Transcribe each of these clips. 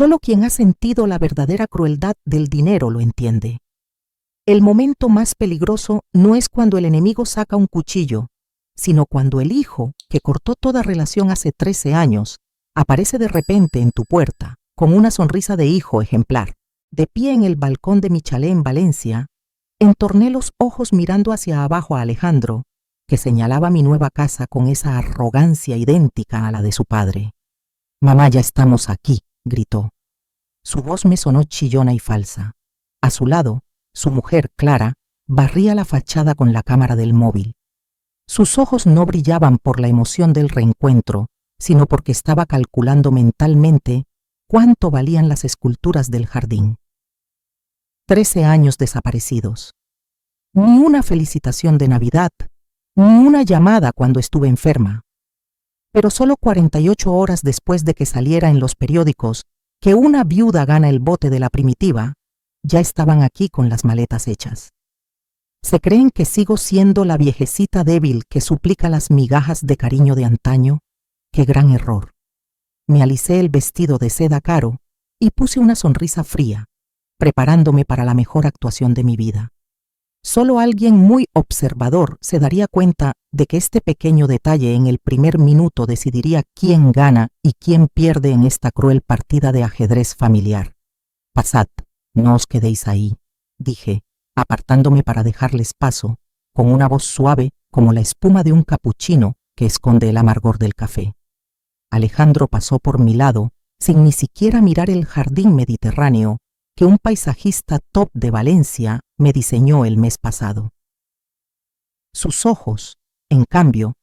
Solo quien ha sentido la verdadera crueldad del dinero lo entiende. El momento más peligroso no es cuando el enemigo saca un cuchillo, sino cuando el hijo, que cortó toda relación hace 13 años, aparece de repente en tu puerta, con una sonrisa de hijo ejemplar. De pie en el balcón de mi chalet en Valencia, entorné los ojos mirando hacia abajo a Alejandro, que señalaba mi nueva casa con esa arrogancia idéntica a la de su padre. «Mamá, ya estamos aquí», gritó. Su voz me sonó chillona y falsa. A su lado, su mujer, Clara, barría la fachada con la cámara del móvil. Sus ojos no brillaban por la emoción del reencuentro, sino porque estaba calculando mentalmente cuánto valían las esculturas del jardín. 13 años desaparecidos. Ni una felicitación de Navidad, ni una llamada cuando estuve enferma. Pero solo 48 horas después de que saliera en los periódicos que una viuda gana el bote de la Primitiva, ya estaban aquí con las maletas hechas. ¿Se creen que sigo siendo la viejecita débil que suplica las migajas de cariño de antaño? ¡Qué gran error! Me alicé el vestido de seda caro y puse una sonrisa fría, preparándome para la mejor actuación de mi vida. Solo alguien muy observador se daría cuenta de que este pequeño detalle en el primer minuto decidiría quién gana y quién pierde en esta cruel partida de ajedrez familiar. «Pasad, no os quedéis ahí», dije, apartándome para dejarles paso, con una voz suave como la espuma de un capuchino que esconde el amargor del café. Alejandro pasó por mi lado sin ni siquiera mirar el jardín mediterráneo que un paisajista top de Valencia me diseñó el mes pasado. Sus ojos, en cambio,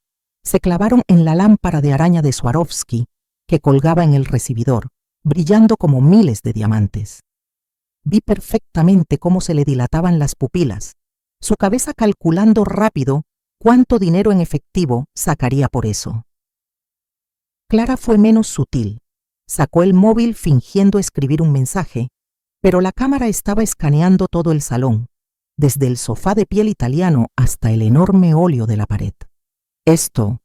se clavaron en la lámpara de araña de Swarovski que colgaba en el recibidor, brillando como miles de diamantes. Vi perfectamente cómo se le dilataban las pupilas, su cabeza calculando rápido cuánto dinero en efectivo sacaría por eso. Clara fue menos sutil. Sacó el móvil fingiendo escribir un mensaje, pero la cámara estaba escaneando todo el salón, desde el sofá de piel italiano hasta el enorme óleo de la pared. «Esto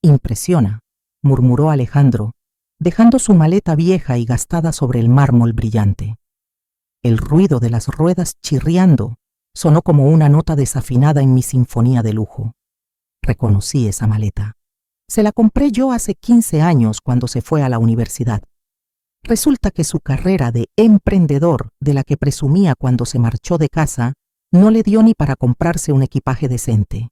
impresiona», murmuró Alejandro, dejando su maleta vieja y gastada sobre el mármol brillante. El ruido de las ruedas chirriando sonó como una nota desafinada en mi sinfonía de lujo. Reconocí esa maleta. Se la compré yo hace 15 años cuando se fue a la universidad. Resulta que su carrera de emprendedor, de la que presumía cuando se marchó de casa, no le dio ni para comprarse un equipaje decente.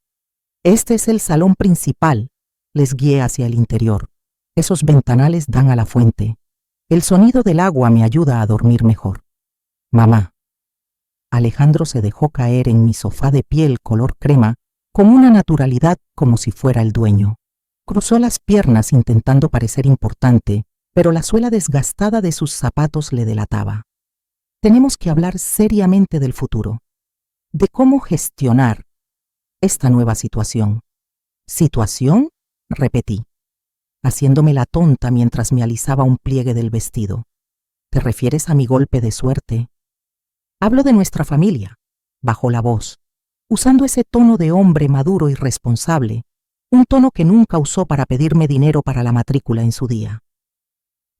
«Este es el salón principal», les guié hacia el interior. «Esos ventanales dan a la fuente. El sonido del agua me ayuda a dormir mejor». «Mamá». Alejandro se dejó caer en mi sofá de piel color crema con una naturalidad como si fuera el dueño. Cruzó las piernas intentando parecer importante, pero la suela desgastada de sus zapatos le delataba. Tenemos que hablar seriamente del futuro, de cómo gestionar esta nueva situación. ¿Situación?, repetí, haciéndome la tonta mientras me alisaba un pliegue del vestido. ¿Te refieres a mi golpe de suerte? Hablo de nuestra familia, bajó la voz, usando ese tono de hombre maduro y responsable, un tono que nunca usó para pedirme dinero para la matrícula en su día.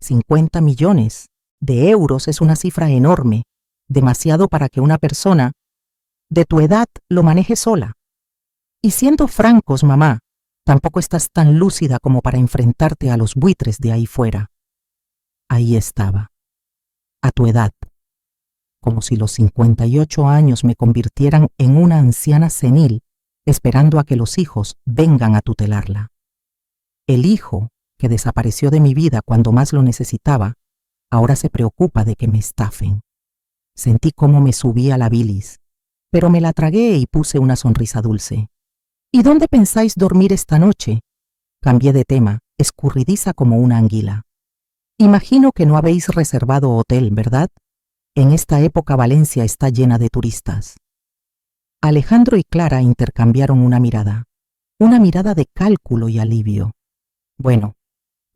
50 millones de euros es una cifra enorme, demasiado para que una persona de tu edad lo maneje sola. Y siendo francos, mamá, tampoco estás tan lúcida como para enfrentarte a los buitres de ahí fuera. Ahí estaba, a tu edad, como si los 58 años me convirtieran en una anciana senil, esperando a que los hijos vengan a tutelarla. El hijo que desapareció de mi vida cuando más lo necesitaba, ahora se preocupa de que me estafen. Sentí cómo me subía la bilis, pero me la tragué y puse una sonrisa dulce. ¿Y dónde pensáis dormir esta noche? Cambié de tema, escurridiza como una anguila. Imagino que no habéis reservado hotel, ¿verdad? En esta época Valencia está llena de turistas. Alejandro y Clara intercambiaron una mirada de cálculo y alivio. Bueno,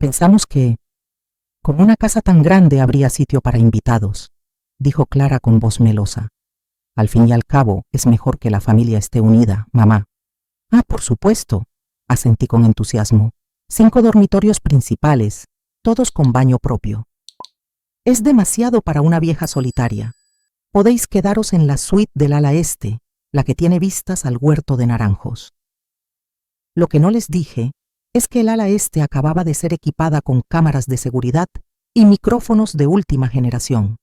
pensamos que con una casa tan grande habría sitio para invitados, dijo Clara con voz melosa. Al fin y al cabo, es mejor que la familia esté unida, mamá. Ah, por supuesto, asentí con entusiasmo. 5 dormitorios principales, todos con baño propio. Es demasiado para una vieja solitaria. Podéis quedaros en la suite del ala este, la que tiene vistas al huerto de naranjos. Lo que no les dije es que el ala este acababa de ser equipada con cámaras de seguridad y micrófonos de última generación,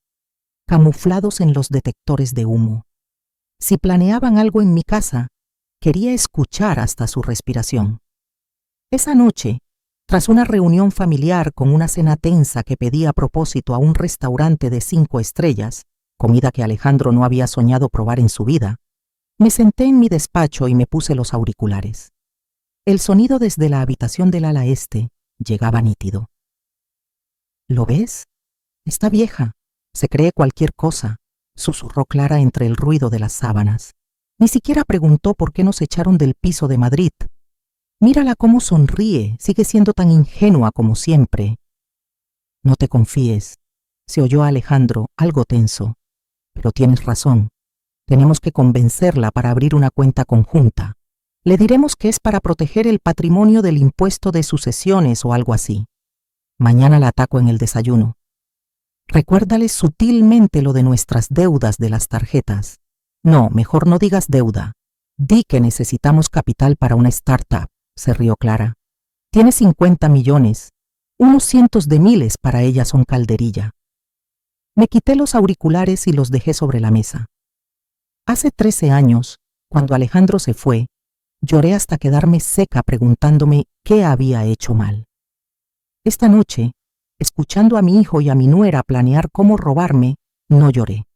camuflados en los detectores de humo. Si planeaban algo en mi casa, quería escuchar hasta su respiración. Esa noche, tras una reunión familiar con una cena tensa que pedí a propósito a un restaurante de 5 estrellas, comida que Alejandro no había soñado probar en su vida, me senté en mi despacho y me puse los auriculares. El sonido desde la habitación del ala este llegaba nítido. ¿Lo ves? Está vieja. Se cree cualquier cosa, susurró Clara entre el ruido de las sábanas. Ni siquiera preguntó por qué nos echaron del piso de Madrid. Mírala cómo sonríe, sigue siendo tan ingenua como siempre. No te confíes, se oyó a Alejandro, algo tenso. Pero tienes razón. Tenemos que convencerla para abrir una cuenta conjunta. Le diremos que es para proteger el patrimonio del impuesto de sucesiones o algo así. Mañana la ataco en el desayuno. Recuérdale sutilmente lo de nuestras deudas de las tarjetas. No, mejor no digas deuda. Di que necesitamos capital para una startup, se rió Clara. Tiene 50 millones. Unos cientos de miles para ella son calderilla. Me quité los auriculares y los dejé sobre la mesa. Hace 13 años, cuando Alejandro se fue, lloré hasta quedarme seca preguntándome qué había hecho mal. Esta noche, escuchando a mi hijo y a mi nuera planear cómo robarme, no lloré.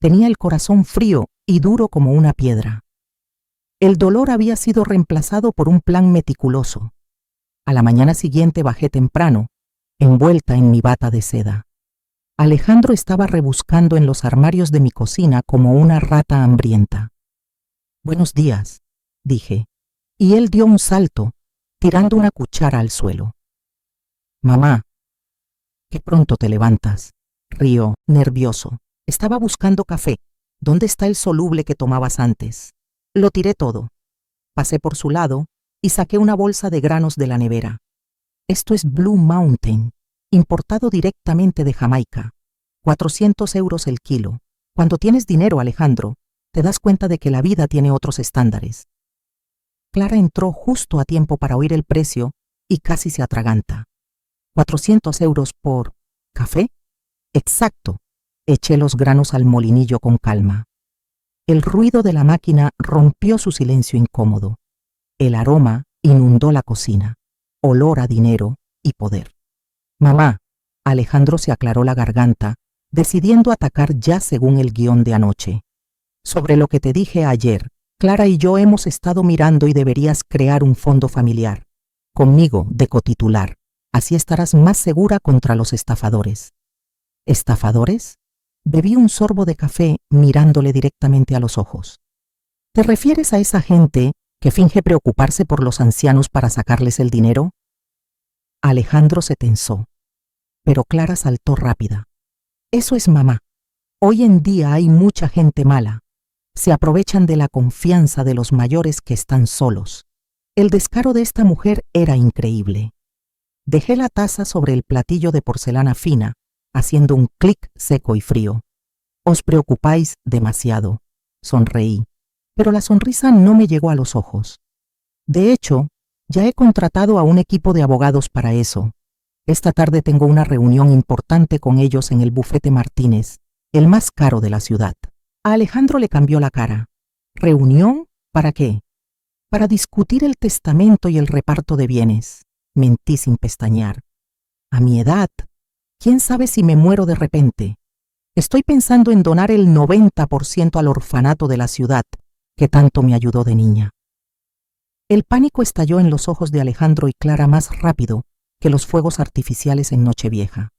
Tenía el corazón frío y duro como una piedra. El dolor había sido reemplazado por un plan meticuloso. A la mañana siguiente bajé temprano, envuelta en mi bata de seda. Alejandro estaba rebuscando en los armarios de mi cocina como una rata hambrienta. «Buenos días», dije, y él dio un salto, tirando una cuchara al suelo. «Mamá, qué pronto te levantas», rió, nervioso. «Estaba buscando café. ¿Dónde está el soluble que tomabas antes?» Lo tiré todo. Pasé por su lado y saqué una bolsa de granos de la nevera. «Esto es Blue Mountain, importado directamente de Jamaica. 400 euros el kilo. Cuando tienes dinero, Alejandro, te das cuenta de que la vida tiene otros estándares». Clara entró justo a tiempo para oír el precio y casi se atraganta. «¿400 euros por café?» «Exacto». Eché los granos al molinillo con calma. El ruido de la máquina rompió su silencio incómodo. El aroma inundó la cocina. Olor a dinero y poder. «Mamá», Alejandro se aclaró la garganta, decidiendo atacar ya según el guión de anoche. «Sobre lo que te dije ayer, Clara y yo hemos estado mirando y deberías crear un fondo familiar. Conmigo, de cotitular. Así estarás más segura contra los estafadores». «¿Estafadores?» Bebí un sorbo de café mirándole directamente a los ojos. ¿Te refieres a esa gente que finge preocuparse por los ancianos para sacarles el dinero? Alejandro se tensó, pero Clara saltó rápida. Eso es mamá. Hoy en día hay mucha gente mala. Se aprovechan de la confianza de los mayores que están solos. El descaro de esta mujer era increíble. Dejé la taza sobre el platillo de porcelana fina, haciendo un clic seco y frío. «Os preocupáis demasiado», sonreí, pero la sonrisa no me llegó a los ojos. De hecho, ya he contratado a un equipo de abogados para eso. Esta tarde tengo una reunión importante con ellos en el Bufete Martínez, el más caro de la ciudad. A Alejandro le cambió la cara. ¿Reunión? ¿Para qué? Para discutir el testamento y el reparto de bienes. Mentí sin pestañear. A mi edad, ¿quién sabe si me muero de repente? Estoy pensando en donar el 90% al orfanato de la ciudad, que tanto me ayudó de niña. El pánico estalló en los ojos de Alejandro y Clara más rápido que los fuegos artificiales en Nochevieja.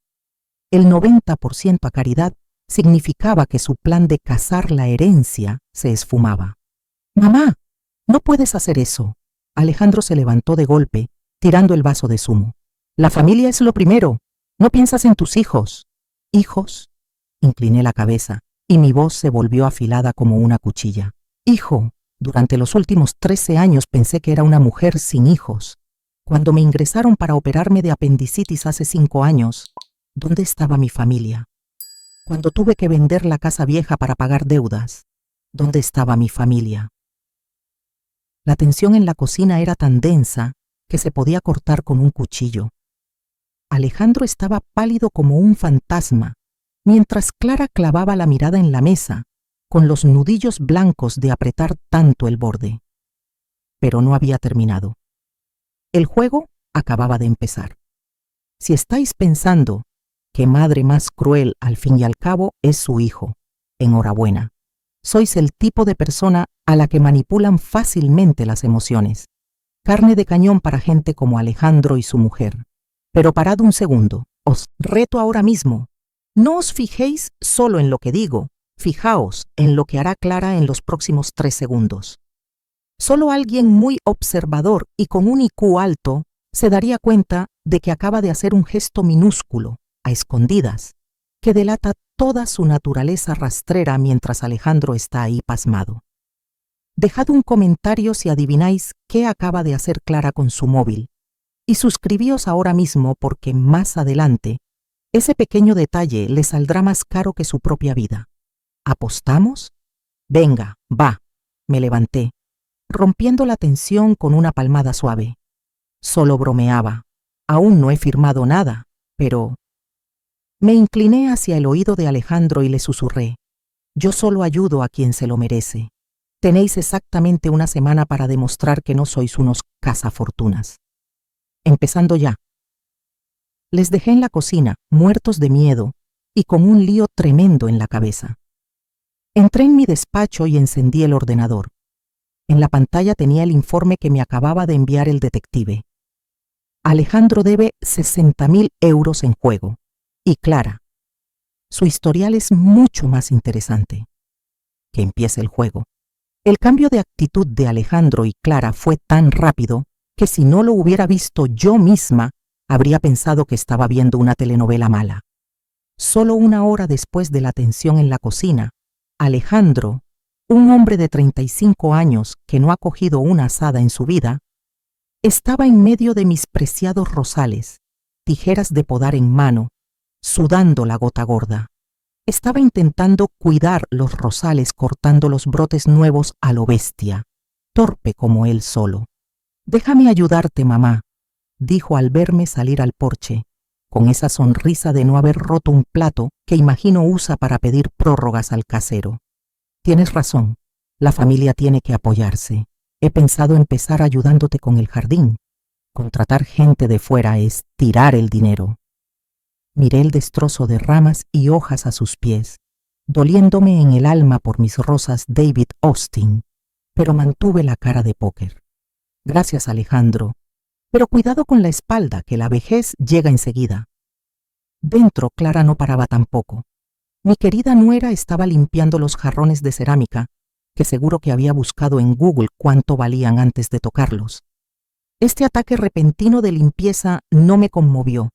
El 90% a caridad significaba que su plan de cazar la herencia se esfumaba. «Mamá, no puedes hacer eso». Alejandro se levantó de golpe, tirando el vaso de zumo. «La familia es lo primero. No piensas en tus hijos». «¿Hijos?» Incliné la cabeza y mi voz se volvió afilada como una cuchilla. «Hijo, durante los últimos 13 años pensé que era una mujer sin hijos. Cuando me ingresaron para operarme de apendicitis hace 5 años, ¿Dónde estaba mi familia? Cuando tuve que vender la casa vieja para pagar deudas, ¿dónde estaba mi familia? La tensión en la cocina era tan densa que se podía cortar con un cuchillo. Alejandro estaba pálido como un fantasma, mientras Clara clavaba la mirada en la mesa, con los nudillos blancos de apretar tanto el borde. Pero no había terminado. El juego acababa de empezar. Si estáis pensando qué madre más cruel al fin y al cabo es su hijo, enhorabuena. Sois el tipo de persona a la que manipulan fácilmente las emociones. Carne de cañón para gente como Alejandro y su mujer. Pero parad un segundo, os reto ahora mismo. No os fijéis solo en lo que digo, fijaos en lo que hará Clara en los próximos 3 segundos. Solo alguien muy observador y con un IQ alto se daría cuenta de que acaba de hacer un gesto minúsculo, a escondidas, que delata toda su naturaleza rastrera mientras Alejandro está ahí pasmado. Dejad un comentario si adivináis qué acaba de hacer Clara con su móvil y suscribíos ahora mismo porque más adelante ese pequeño detalle le saldrá más caro que su propia vida. ¿Apostamos? Venga, va. Me levanté, rompiendo la tensión con una palmada suave. Solo bromeaba. Aún no he firmado nada, pero... Me incliné hacia el oído de Alejandro y le susurré. Yo solo ayudo a quien se lo merece. Tenéis exactamente una semana para demostrar que no sois unos cazafortunas. Empezando ya. Les dejé en la cocina, muertos de miedo y con un lío tremendo en la cabeza. Entré en mi despacho y encendí el ordenador. En la pantalla tenía el informe que me acababa de enviar el detective. Alejandro debe 60.000 euros en juego. Y Clara. Su historial es mucho más interesante. Que empiece el juego. El cambio de actitud de Alejandro y Clara fue tan rápido que si no lo hubiera visto yo misma, habría pensado que estaba viendo una telenovela mala. Solo 1 hora después de la tensión en la cocina, Alejandro, un hombre de 35 años que no ha cogido una asada en su vida, estaba en medio de mis preciados rosales, tijeras de podar en mano, sudando la gota gorda. Estaba intentando cuidar los rosales cortando los brotes nuevos a lo bestia, torpe como él solo. «Déjame ayudarte, mamá», dijo al verme salir al porche, con esa sonrisa de no haber roto un plato que imagino usa para pedir prórrogas al casero. «Tienes razón, la familia tiene que apoyarse. He pensado empezar ayudándote con el jardín. Contratar gente de fuera es tirar el dinero». Miré el destrozo de ramas y hojas a sus pies, doliéndome en el alma por mis rosas David Austin, pero mantuve la cara de póker. «Gracias, Alejandro, pero cuidado con la espalda, que la vejez llega enseguida». Dentro, Clara no paraba tampoco. Mi querida nuera estaba limpiando los jarrones de cerámica, que seguro que había buscado en Google cuánto valían antes de tocarlos. Este ataque repentino de limpieza no me conmovió.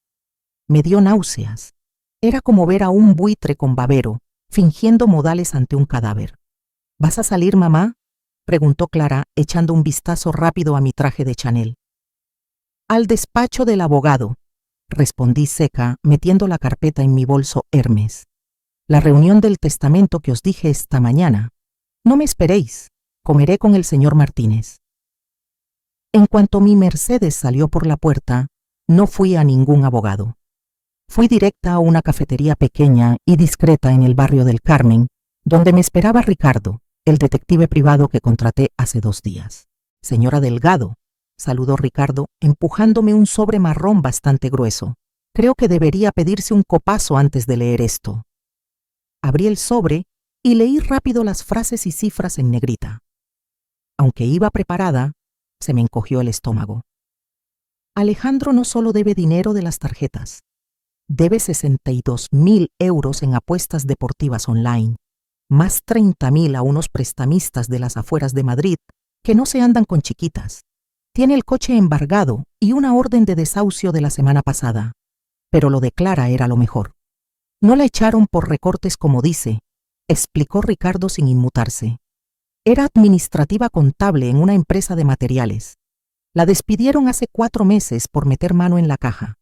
Me dio náuseas. Era como ver a un buitre con babero, fingiendo modales ante un cadáver. «¿Vas a salir, mamá?», preguntó Clara, echando un vistazo rápido a mi traje de Chanel. «Al despacho del abogado», respondí seca, metiendo la carpeta en mi bolso Hermes. «La reunión del testamento que os dije esta mañana. No me esperéis, comeré con el señor Martínez». En cuanto mi Mercedes salió por la puerta, no fui a ningún abogado. Fui directa a una cafetería pequeña y discreta en el barrio del Carmen, donde me esperaba Ricardo, el detective privado que contraté hace 2 días. «Señora Delgado», saludó Ricardo, empujándome un sobre marrón bastante grueso. «Creo que debería pedirse un copazo antes de leer esto». Abrí el sobre y leí rápido las frases y cifras en negrita. Aunque iba preparada, se me encogió el estómago. Alejandro no solo debe dinero de las tarjetas, debe 62.000 euros en apuestas deportivas online, más 30.000 a unos prestamistas de las afueras de Madrid que no se andan con chiquitas. Tiene el coche embargado y una orden de desahucio de la semana pasada. Pero lo de Clara era lo mejor. No la echaron por recortes como dice, explicó Ricardo sin inmutarse. Era administrativa contable en una empresa de materiales. La despidieron hace 4 meses por meter mano en la caja.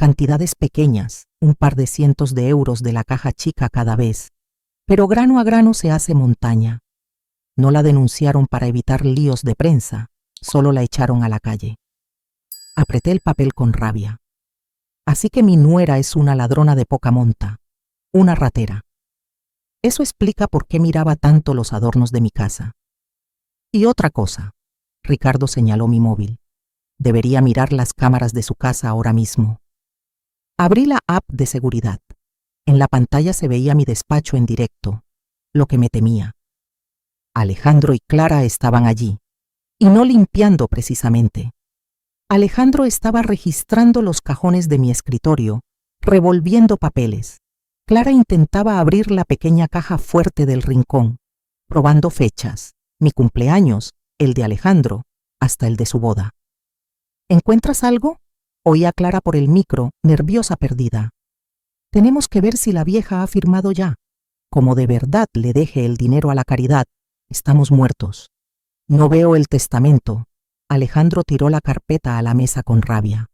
cantidades pequeñas, un par de cientos de euros de la caja chica cada vez, pero grano a grano se hace montaña. No la denunciaron para evitar líos de prensa, solo la echaron a la calle. Apreté el papel con rabia. Así que mi nuera es una ladrona de poca monta, una ratera. Eso explica por qué miraba tanto los adornos de mi casa. Y otra cosa, Ricardo señaló mi móvil. Debería mirar las cámaras de su casa ahora mismo. Abrí la app de seguridad. En la pantalla se veía mi despacho en directo, lo que me temía. Alejandro y Clara estaban allí, y no limpiando precisamente. Alejandro estaba registrando los cajones de mi escritorio, revolviendo papeles. Clara intentaba abrir la pequeña caja fuerte del rincón, probando fechas, mi cumpleaños, el de Alejandro, hasta el de su boda. ¿Encuentras algo? Oí a Clara por el micro, nerviosa perdida. Tenemos que ver si la vieja ha firmado ya. Como de verdad le deje el dinero a la caridad, estamos muertos. No veo el testamento. Alejandro tiró la carpeta a la mesa con rabia.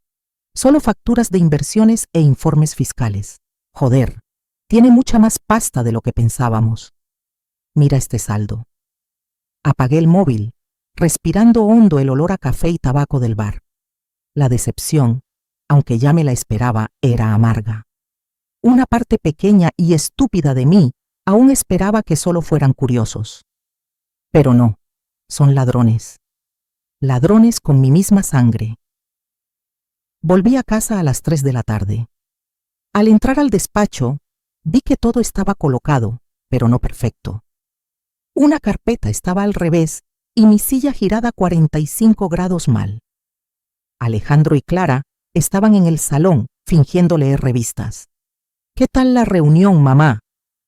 Solo facturas de inversiones e informes fiscales. Joder, tiene mucha más pasta de lo que pensábamos. Mira este saldo. Apagué el móvil, respirando hondo el olor a café y tabaco del bar. La decepción, aunque ya me la esperaba, era amarga. Una parte pequeña y estúpida de mí aún esperaba que solo fueran curiosos. Pero no, son ladrones. Ladrones con mi misma sangre. Volví a casa a las 3 de la tarde. Al entrar al despacho, vi que todo estaba colocado, pero no perfecto. Una carpeta estaba al revés y mi silla girada 45 grados mal. Alejandro y Clara estaban en el salón, fingiendo leer revistas. ¿Qué tal la reunión, mamá?,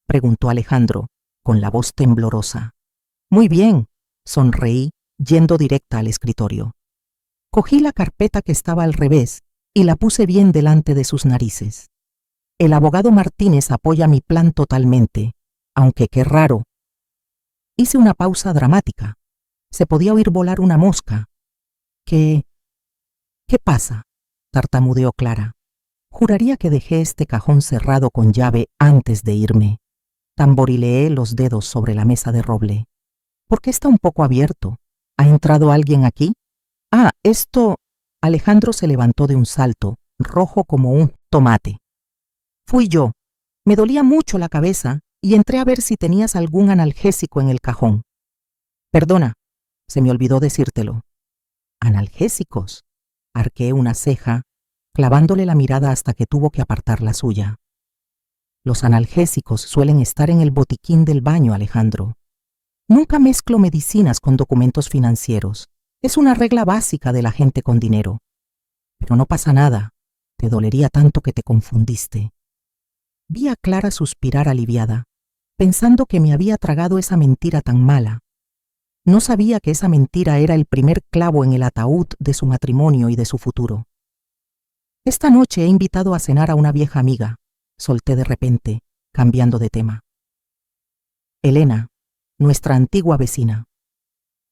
preguntó Alejandro, con la voz temblorosa. Muy bien, sonreí, yendo directa al escritorio. Cogí la carpeta que estaba al revés y la puse bien delante de sus narices. El abogado Martínez apoya mi plan totalmente, aunque qué raro. Hice una pausa dramática. Se podía oír volar una mosca. ¿Qué pasa?, tartamudeó Clara. Juraría que dejé este cajón cerrado con llave antes de irme. Tamborileé los dedos sobre la mesa de roble. ¿Por qué está un poco abierto? ¿Ha entrado alguien aquí? Ah, esto... Alejandro se levantó de un salto, rojo como un tomate. Fui yo. Me dolía mucho la cabeza y entré a ver si tenías algún analgésico en el cajón. Perdona, se me olvidó decírtelo. ¿Analgésicos? Arqueé una ceja, clavándole la mirada hasta que tuvo que apartar la suya. Los analgésicos suelen estar en el botiquín del baño, Alejandro. Nunca mezclo medicinas con documentos financieros. Es una regla básica de la gente con dinero. Pero no pasa nada. Te dolería tanto que te confundiste. Vi a Clara suspirar aliviada, pensando que me había tragado esa mentira tan mala. No sabía que esa mentira era el primer clavo en el ataúd de su matrimonio y de su futuro. Esta noche he invitado a cenar a una vieja amiga, solté de repente, cambiando de tema. Elena, nuestra antigua vecina.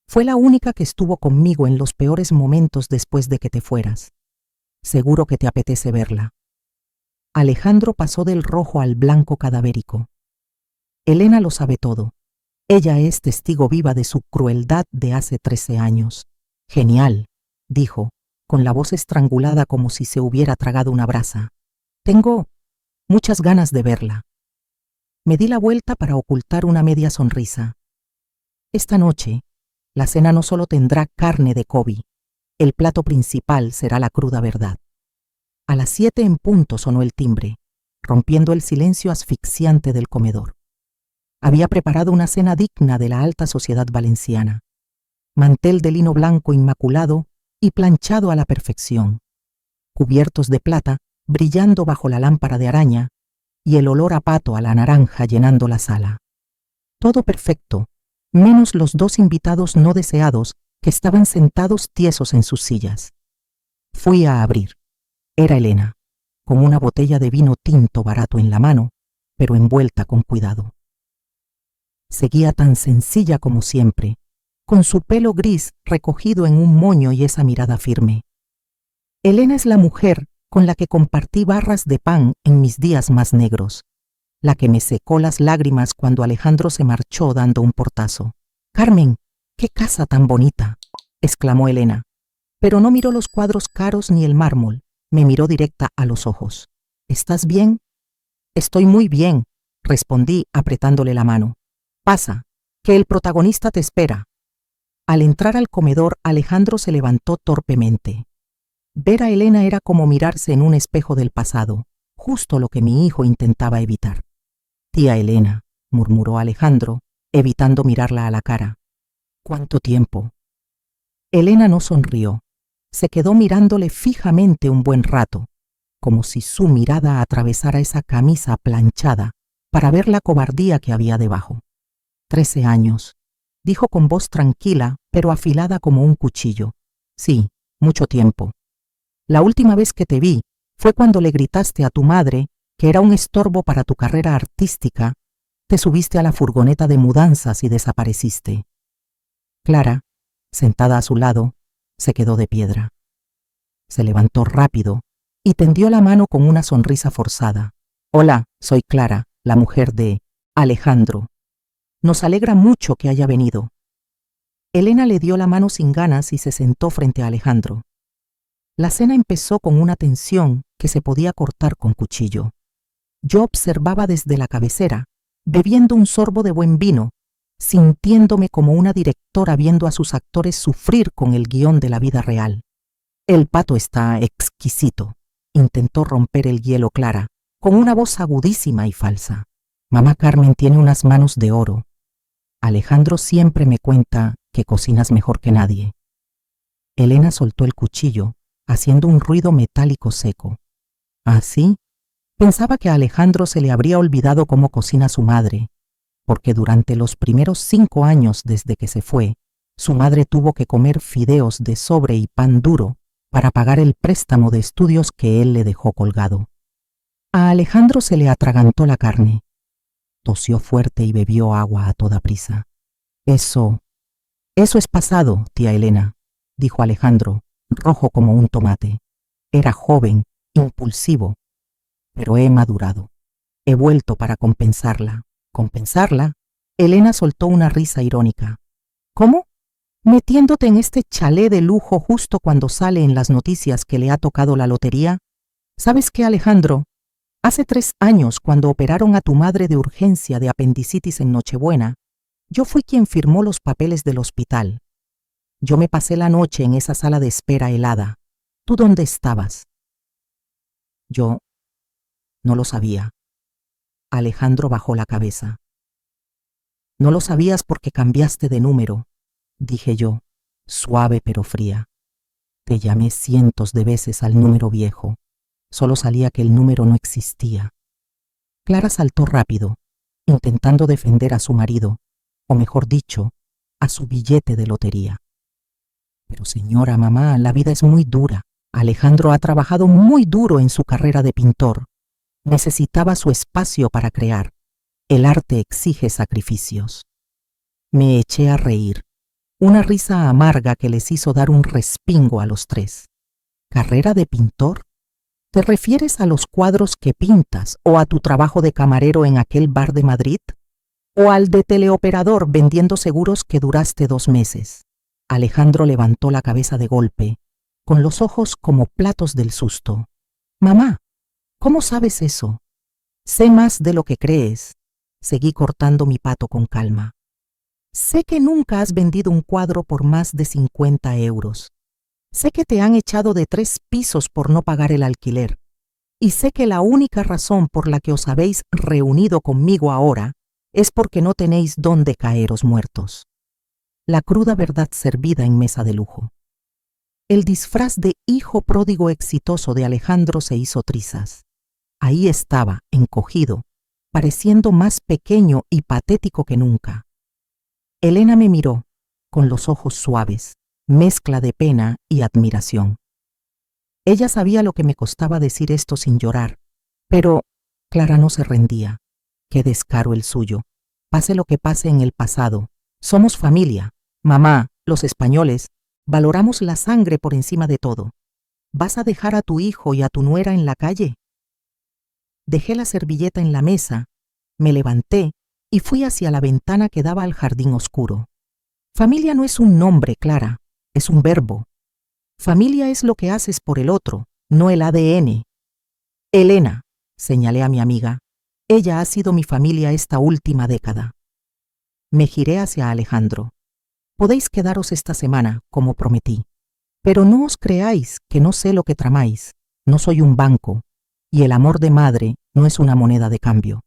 Fue la única que estuvo conmigo en los peores momentos después de que te fueras. Seguro que te apetece verla. Alejandro pasó del rojo al blanco cadavérico. Elena lo sabe todo. Ella es testigo viva de su crueldad de hace 13 años. Genial, dijo, con la voz estrangulada como si se hubiera tragado una brasa. Tengo muchas ganas de verla. Me di la vuelta para ocultar una media sonrisa. Esta noche, la cena no solo tendrá carne de Kobe, el plato principal será la cruda verdad. A las 7 en punto sonó el timbre, rompiendo el silencio asfixiante del comedor. Había preparado una cena digna de la alta sociedad valenciana. Mantel de lino blanco inmaculado y planchado a la perfección. Cubiertos de plata brillando bajo la lámpara de araña y el olor a pato a la naranja llenando la sala. Todo perfecto, menos los 2 invitados no deseados que estaban sentados tiesos en sus sillas. Fui a abrir. Era Elena, con una botella de vino tinto barato en la mano, pero envuelta con cuidado. Seguía tan sencilla como siempre, con su pelo gris recogido en un moño y esa mirada firme. Elena es la mujer con la que compartí barras de pan en mis días más negros, la que me secó las lágrimas cuando Alejandro se marchó dando un portazo. «Carmen, qué casa tan bonita», exclamó Elena, pero no miró los cuadros caros ni el mármol, me miró directa a los ojos. «¿Estás bien?» «Estoy muy bien», respondí apretándole la mano. «Pasa, que el protagonista te espera». Al entrar al comedor, Alejandro se levantó torpemente. Ver a Elena era como mirarse en un espejo del pasado, justo lo que mi hijo intentaba evitar. «Tía Elena», murmuró Alejandro, evitando mirarla a la cara. «¿Cuánto tiempo?» Elena no sonrió. Se quedó mirándole fijamente un buen rato, como si su mirada atravesara esa camisa planchada para ver la cobardía que había debajo. 13 años, dijo con voz tranquila, pero afilada como un cuchillo. «Sí, mucho tiempo. La última vez que te vi fue cuando le gritaste a tu madre que era un estorbo para tu carrera artística, te subiste a la furgoneta de mudanzas y desapareciste». Clara, sentada a su lado, se quedó de piedra. Se levantó rápido y tendió la mano con una sonrisa forzada. «Hola, soy Clara, la mujer de Alejandro. Nos alegra mucho que haya venido». Elena le dio la mano sin ganas y se sentó frente a Alejandro. La cena empezó con una tensión que se podía cortar con cuchillo. Yo observaba desde la cabecera, bebiendo un sorbo de buen vino, sintiéndome como una directora viendo a sus actores sufrir con el guión de la vida real. «El pato está exquisito», intentó romper el hielo Clara, con una voz agudísima y falsa. «Mamá Carmen tiene unas manos de oro. Alejandro siempre me cuenta que cocinas mejor que nadie». Elena soltó el cuchillo, haciendo un ruido metálico seco. «¿Ah, sí?» Pensaba que a Alejandro se le habría olvidado cómo cocina su madre, porque durante los primeros 5 años desde que se fue, su madre tuvo que comer fideos de sobre y pan duro para pagar el préstamo de estudios que él le dejó colgado. A Alejandro se le atragantó la carne. Tosió fuerte y bebió agua a toda prisa. Eso es pasado, tía Elena», dijo Alejandro, rojo como un tomate. «Era joven, impulsivo, pero he madurado. He vuelto para compensarla». «¿Compensarla?» Elena soltó una risa irónica. «¿Cómo? ¿Metiéndote en este chalet de lujo justo cuando sale en las noticias que le ha tocado la lotería? ¿Sabes qué, Alejandro? Hace 3 años, cuando operaron a tu madre de urgencia de apendicitis en Nochebuena, yo fui quien firmó los papeles del hospital. Yo me pasé la noche en esa sala de espera helada. ¿Tú dónde estabas?» «Yo no lo sabía». Alejandro bajó la cabeza. «No lo sabías porque cambiaste de número», dije yo, suave pero fría. «Te llamé cientos de veces al número viejo. Solo salía que el número no existía». Clara saltó rápido, intentando defender a su marido, o mejor dicho, a su billete de lotería. «Pero señora, mamá, la vida es muy dura. Alejandro ha trabajado muy duro en su carrera de pintor. Necesitaba su espacio para crear. El arte exige sacrificios». Me eché a reír, una risa amarga que les hizo dar un respingo a los 3. «¿Carrera de pintor? ¿Te refieres a los cuadros que pintas o a tu trabajo de camarero en aquel bar de Madrid? ¿O al de teleoperador vendiendo seguros que duraste 2 meses?» Alejandro levantó la cabeza de golpe, con los ojos como platos del susto. «Mamá, ¿cómo sabes eso?» «Sé más de lo que crees», seguí cortando mi pato con calma. «Sé que nunca has vendido un cuadro por más de 50 euros. Sé que te han echado de 3 pisos por no pagar el alquiler. Y sé que la única razón por la que os habéis reunido conmigo ahora es porque no tenéis dónde caeros muertos». La cruda verdad servida en mesa de lujo. El disfraz de hijo pródigo exitoso de Alejandro se hizo trizas. Ahí estaba, encogido, pareciendo más pequeño y patético que nunca. Elena me miró, con los ojos suaves, mezcla de pena y admiración. Ella sabía lo que me costaba decir esto sin llorar, pero Clara no se rendía. Qué descaro el suyo. Pase lo que pase en el pasado, somos familia. Mamá, los españoles, valoramos la sangre por encima de todo. ¿Vas a dejar a tu hijo y a tu nuera en la calle? Dejé la servilleta en la mesa, me levanté y fui hacia la ventana que daba al jardín oscuro. Familia no es un nombre, Clara, es un verbo. Familia es lo que haces por el otro, no el ADN. Elena, señalé a mi amiga, ella ha sido mi familia esta última década. Me giré hacia Alejandro. Podéis quedaros esta semana, como prometí. Pero no os creáis que no sé lo que tramáis. No soy un banco, y el amor de madre no es una moneda de cambio.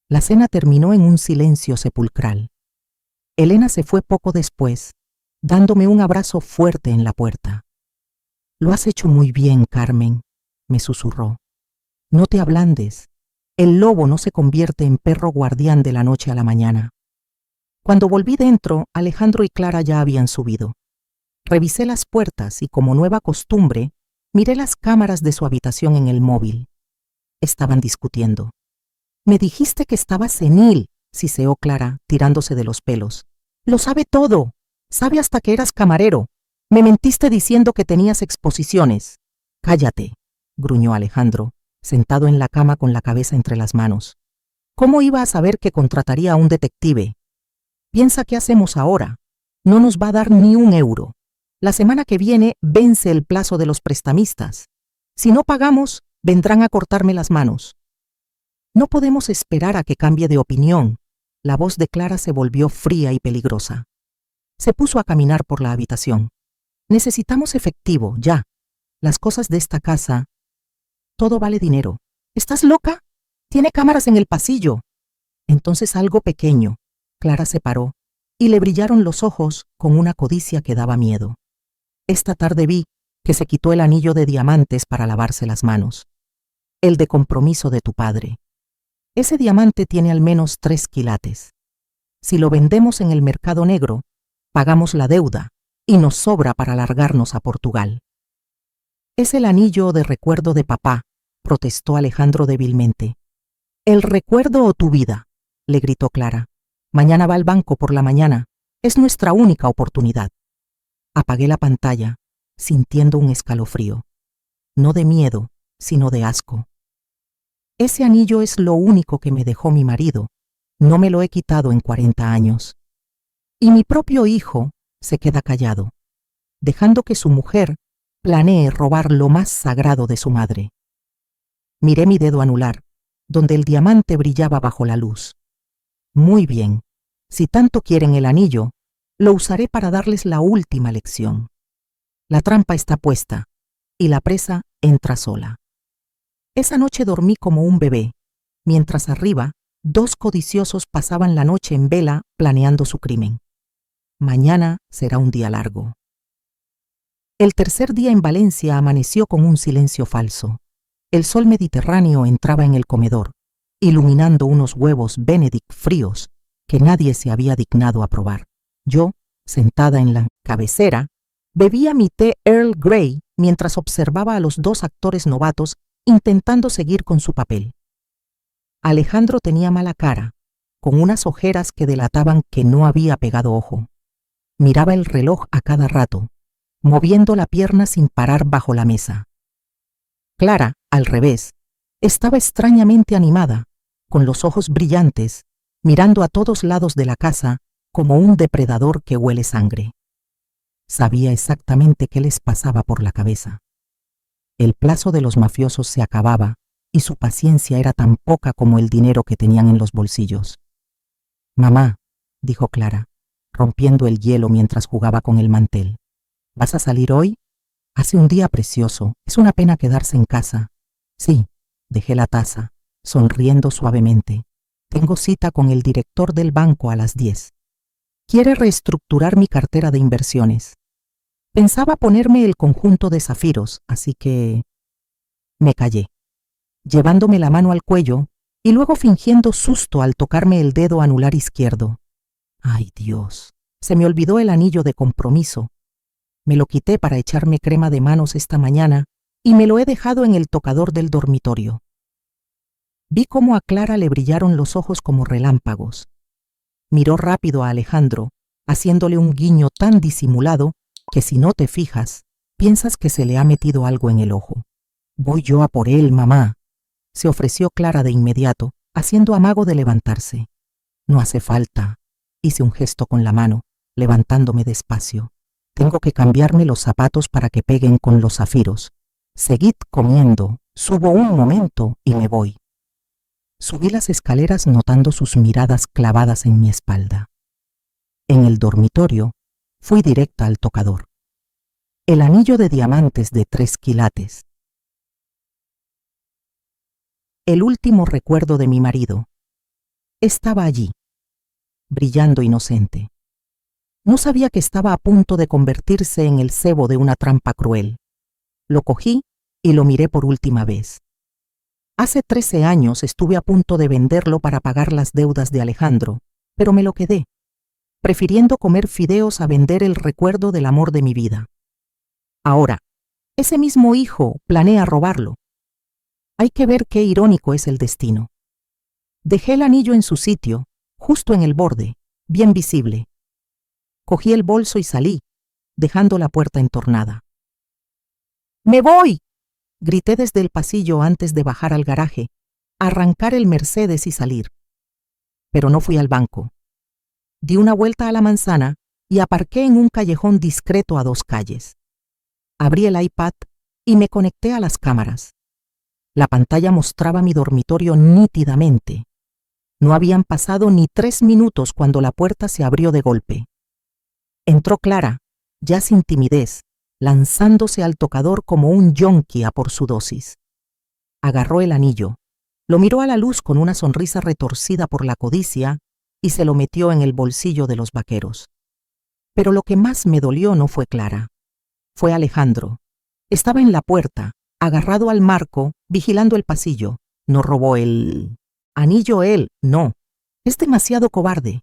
La cena terminó en un silencio sepulcral. Elena se fue poco después, dándome un abrazo fuerte en la puerta. Lo has hecho muy bien, Carmen, me susurró. No te ablandes. El lobo no se convierte en perro guardián de la noche a la mañana. Cuando volví dentro, Alejandro y Clara ya habían subido. Revisé las puertas y, como nueva costumbre, miré las cámaras de su habitación en el móvil. Estaban discutiendo. Me dijiste que estabas senil, siseó Clara, tirándose de los pelos. Lo sabe todo. Sabe hasta que eras camarero. Me mentiste diciendo que tenías exposiciones. Cállate, gruñó Alejandro, sentado en la cama con la cabeza entre las manos. ¿Cómo iba a saber que contrataría a un detective? Piensa qué hacemos ahora. No nos va a dar ni un euro. La semana que viene vence el plazo de los prestamistas. Si no pagamos, vendrán a cortarme las manos. No podemos esperar a que cambie de opinión. La voz de Clara se volvió fría y peligrosa. Se puso a caminar por la habitación. Necesitamos efectivo, ya. Las cosas de esta casa... Todo vale dinero. ¿Estás loca? Tiene cámaras en el pasillo. Entonces algo pequeño. Clara se paró y le brillaron los ojos con una codicia que daba miedo. Esta tarde vi que se quitó el anillo de diamantes para lavarse las manos. El de compromiso de tu padre. Ese diamante tiene al menos 3 quilates. Si lo vendemos en el mercado negro, pagamos la deuda y nos sobra para largarnos a Portugal. Es el anillo de recuerdo de papá, protestó Alejandro débilmente. ¿El recuerdo o tu vida?, le gritó Clara. Mañana va al banco por la mañana. Es nuestra única oportunidad. Apagué la pantalla, sintiendo un escalofrío. No de miedo, sino de asco. Ese anillo es lo único que me dejó mi marido. No me lo he quitado en 40 años. Y mi propio hijo se queda callado, dejando que su mujer planee robar lo más sagrado de su madre. Miré mi dedo anular, donde el diamante brillaba bajo la luz. Muy bien, si tanto quieren el anillo, lo usaré para darles la última lección. La trampa está puesta, y la presa entra sola. Esa noche dormí como un bebé, mientras arriba 2 codiciosos pasaban la noche en vela planeando su crimen. Mañana será un día largo. El tercer día en Valencia amaneció con un silencio falso. El sol mediterráneo entraba en el comedor, iluminando unos huevos Benedict fríos que nadie se había dignado a probar. Yo, sentada en la cabecera, bebía mi té Earl Grey mientras observaba a los 2 actores novatos intentando seguir con su papel. Alejandro tenía mala cara, con unas ojeras que delataban que no había pegado ojo. Miraba el reloj a cada rato, moviendo la pierna sin parar bajo la mesa. Clara, al revés, estaba extrañamente animada, con los ojos brillantes, mirando a todos lados de la casa como un depredador que huele sangre. Sabía exactamente qué les pasaba por la cabeza. El plazo de los mafiosos se acababa y su paciencia era tan poca como el dinero que tenían en los bolsillos. «Mamá», dijo Clara, rompiendo el hielo mientras jugaba con el mantel, «¿vas a salir hoy? Hace un día precioso, es una pena quedarse en casa». «Sí», dejé la taza, sonriendo suavemente. «Tengo cita con el director del banco a las 10. Quiere reestructurar mi cartera de inversiones. Pensaba ponerme el conjunto de zafiros, así que...». Me callé, llevándome la mano al cuello y luego fingiendo susto al tocarme el dedo anular izquierdo. ¡Ay, Dios! Se me olvidó el anillo de compromiso. Me lo quité para echarme crema de manos esta mañana y me lo he dejado en el tocador del dormitorio. Vi cómo a Clara le brillaron los ojos como relámpagos. Miró rápido a Alejandro, haciéndole un guiño tan disimulado que si no te fijas, Piensas que se le ha metido algo en el ojo. Voy yo a por él, mamá. Se ofreció Clara de inmediato, haciendo amago de levantarse. No hace falta. Hice un gesto con la mano, levantándome despacio. Tengo que cambiarme los zapatos para que peguen con los zafiros. Seguid comiendo, subo un momento y me voy. Subí las escaleras notando sus miradas clavadas en mi espalda. En el dormitorio, fui directa al tocador. El anillo de diamantes de 3 quilates. El último recuerdo de mi marido. Estaba allí, brillando inocente. No sabía que estaba a punto de convertirse en el cebo de una trampa cruel. Lo cogí y lo miré por última vez. Hace 13 años estuve a punto de venderlo para pagar las deudas de Alejandro, pero me lo quedé, prefiriendo comer fideos a vender el recuerdo del amor de mi vida. Ahora, ese mismo hijo planea robarlo. Hay que ver qué irónico es el destino. Dejé el anillo en su sitio, justo en el borde, bien visible. Cogí el bolso y salí, dejando la puerta entornada. ¡Me voy!, grité desde el pasillo antes de bajar al garaje, arrancar el Mercedes y salir. Pero no fui al banco. Di una vuelta a la manzana y aparqué en un callejón discreto a 2 calles. Abrí el iPad y me conecté a las cámaras. La pantalla mostraba mi dormitorio nítidamente. No habían pasado ni 3 minutos cuando la puerta se abrió de golpe. Entró Clara, ya sin timidez, lanzándose al tocador como un yonki a por su dosis. Agarró el anillo, lo miró a la luz con una sonrisa retorcida por la codicia y se lo metió en el bolsillo de los vaqueros. Pero lo que más me dolió no fue Clara. Fue Alejandro. Estaba en la puerta, agarrado al marco, vigilando el pasillo. No robó el anillo él, no. Es demasiado cobarde.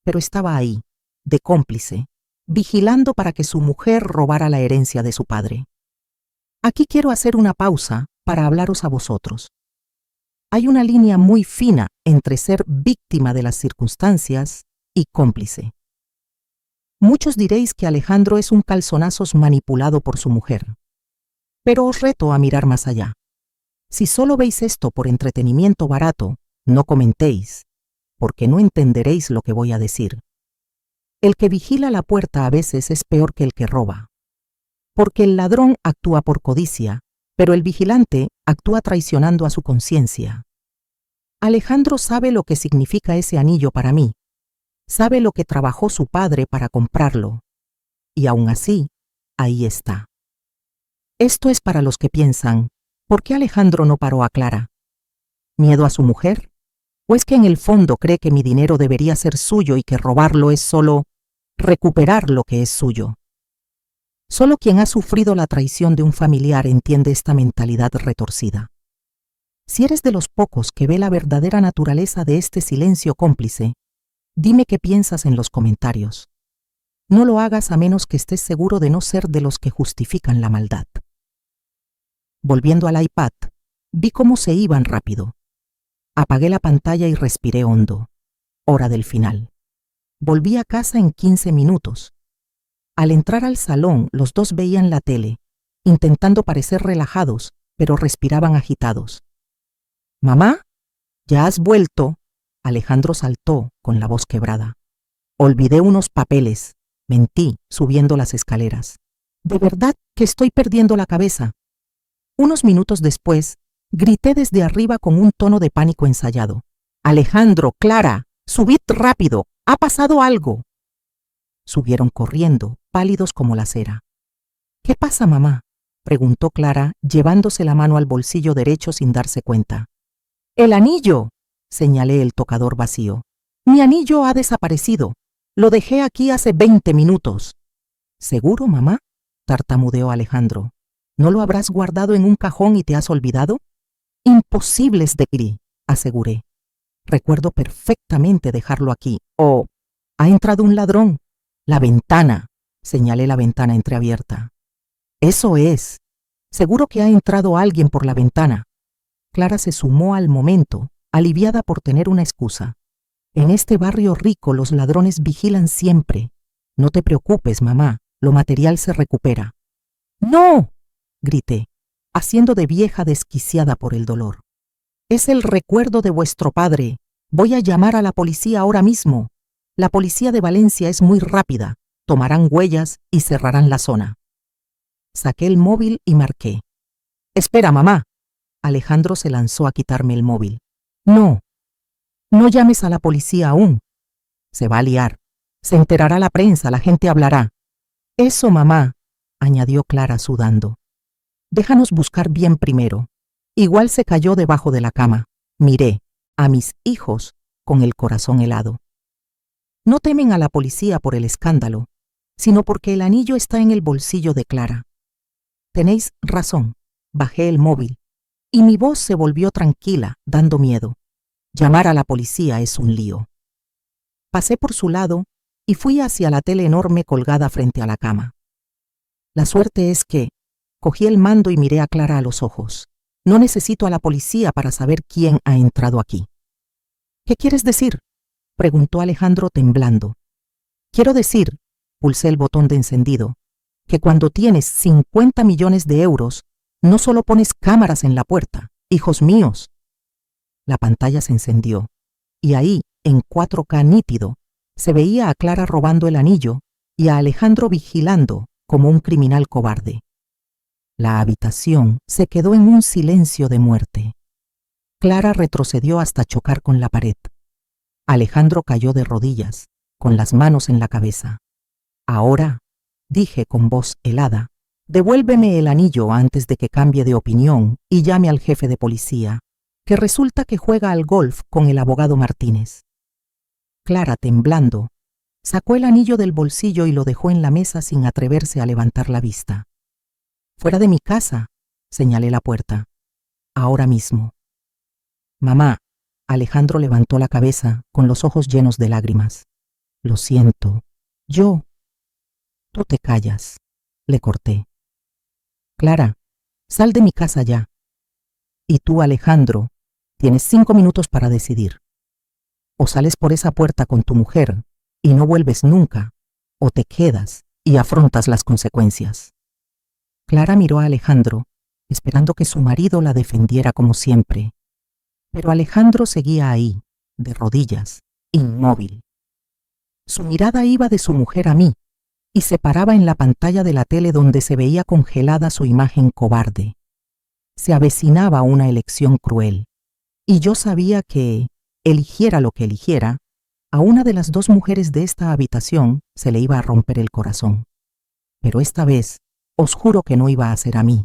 Pero estaba ahí, de cómplice, vigilando para que su mujer robara la herencia de su padre. Aquí quiero hacer una pausa para hablaros a vosotros. Hay una línea muy fina entre ser víctima de las circunstancias y cómplice. Muchos diréis que Alejandro es un calzonazos manipulado por su mujer. Pero os reto a mirar más allá. Si solo veis esto por entretenimiento barato, no comentéis, porque no entenderéis lo que voy a decir. El que vigila la puerta a veces es peor que el que roba. Porque el ladrón actúa por codicia, pero el vigilante actúa traicionando a su conciencia. Alejandro sabe lo que significa ese anillo para mí. Sabe lo que trabajó su padre para comprarlo. Y aún así, ahí está. Esto es para los que piensan, ¿por qué Alejandro no paró a Clara? ¿Miedo a su mujer? ¿O es que en el fondo cree que mi dinero debería ser suyo y que robarlo es solo recuperar lo que es suyo? Solo quien ha sufrido la traición de un familiar entiende esta mentalidad retorcida. Si eres de los pocos que ve la verdadera naturaleza de este silencio cómplice, dime qué piensas en los comentarios. No lo hagas a menos que estés seguro de no ser de los que justifican la maldad. Volviendo al iPad, vi cómo se iban rápido. Apagué la pantalla y respiré hondo. Hora del final. Volví a casa en 15 minutos. Al entrar al salón, los dos veían la tele, intentando parecer relajados, pero respiraban agitados. «¿Mamá? ¿Ya has vuelto?» Alejandro saltó con la voz quebrada. «Olvidé unos papeles», mentí, subiendo las escaleras. «De verdad que estoy perdiendo la cabeza». Unos minutos después, grité desde arriba con un tono de pánico ensayado. «Alejandro, Clara, subid rápido, ha pasado algo». Subieron corriendo, pálidos como la cera. «¿Qué pasa, mamá?», preguntó Clara, llevándose la mano al bolsillo derecho sin darse cuenta. «El anillo», señalé el tocador vacío. «Mi anillo ha desaparecido. Lo dejé aquí hace 20 minutos». «¿Seguro, mamá?», tartamudeó Alejandro. «¿No lo habrás guardado en un cajón y te has olvidado?» «Imposibles de Gri», aseguré. «Recuerdo perfectamente dejarlo aquí. Oh, ha entrado un ladrón. La ventana», señalé la ventana entreabierta. «Eso es. Seguro que ha entrado alguien por la ventana». Clara se sumó al momento, aliviada por tener una excusa. «En este barrio rico los ladrones vigilan siempre. No te preocupes, mamá, lo material se recupera». ¡No!, grité, haciendo de vieja desquiciada por el dolor. Es el recuerdo de vuestro padre. Voy a llamar a la policía ahora mismo. La policía de Valencia es muy rápida. Tomarán huellas y cerrarán la zona. Saqué el móvil y marqué. Espera, mamá. Alejandro se lanzó a quitarme el móvil. No, no llames a la policía aún. Se va a liar. Se enterará la prensa, la gente hablará. Eso, mamá, añadió Clara sudando. Déjanos buscar bien primero. Igual se cayó debajo de la cama. Miré a mis hijos con el corazón helado. No temen a la policía por el escándalo, sino porque el anillo está en el bolsillo de Clara. Tenéis razón. Bajé el móvil y mi voz se volvió tranquila, dando miedo. Llamar a la policía es un lío. Pasé por su lado y fui hacia la tele enorme colgada frente a la cama. La suerte es que cogí el mando y miré a Clara a los ojos. No necesito a la policía para saber quién ha entrado aquí. ¿Qué quieres decir?, preguntó Alejandro temblando. Quiero decir, pulsé el botón de encendido, que cuando tienes 50 millones de euros, no solo pones cámaras en la puerta, hijos míos. La pantalla se encendió, y ahí, en 4K nítido, se veía a Clara robando el anillo y a Alejandro vigilando como un criminal cobarde. La habitación se quedó en un silencio de muerte. Clara retrocedió hasta chocar con la pared. Alejandro cayó de rodillas, con las manos en la cabeza. Ahora, dije con voz helada, devuélveme el anillo antes de que cambie de opinión y llame al jefe de policía, que resulta que juega al golf con el abogado Martínez. Clara, temblando, sacó el anillo del bolsillo y lo dejó en la mesa sin atreverse a levantar la vista. Fuera de mi casa, señalé la puerta. Ahora mismo. Mamá, Alejandro levantó la cabeza con los ojos llenos de lágrimas. Lo siento. Yo. Tú te callas, le corté. Clara, sal de mi casa ya. Y tú, Alejandro, tienes 5 minutos para decidir. O sales por esa puerta con tu mujer y no vuelves nunca, o te quedas y afrontas las consecuencias. Clara miró a Alejandro, esperando que su marido la defendiera como siempre. Pero Alejandro seguía ahí, de rodillas, inmóvil. Su mirada iba de su mujer a mí y se paraba en la pantalla de la tele donde se veía congelada su imagen cobarde. Se avecinaba una elección cruel, y yo sabía que, eligiera lo que eligiera, a una de las 2 mujeres de esta habitación se le iba a romper el corazón. Pero esta vez, os juro que no iba a ser a mí.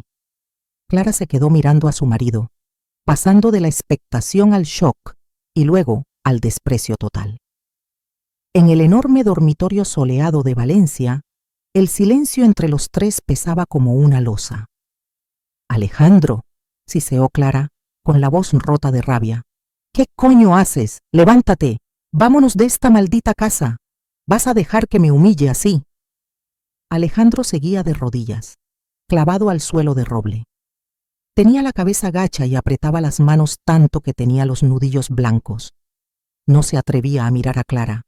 Clara se quedó mirando a su marido, pasando de la expectación al shock y luego al desprecio total. En el enorme dormitorio soleado de Valencia, el silencio entre los 3 pesaba como una losa. Alejandro, siseó Clara, con la voz rota de rabia. ¿Qué coño haces? Levántate. Vámonos de esta maldita casa. ¿Vas a dejar que me humille así? Alejandro seguía de rodillas, clavado al suelo de roble. Tenía la cabeza gacha y apretaba las manos tanto que tenía los nudillos blancos. No se atrevía a mirar a Clara,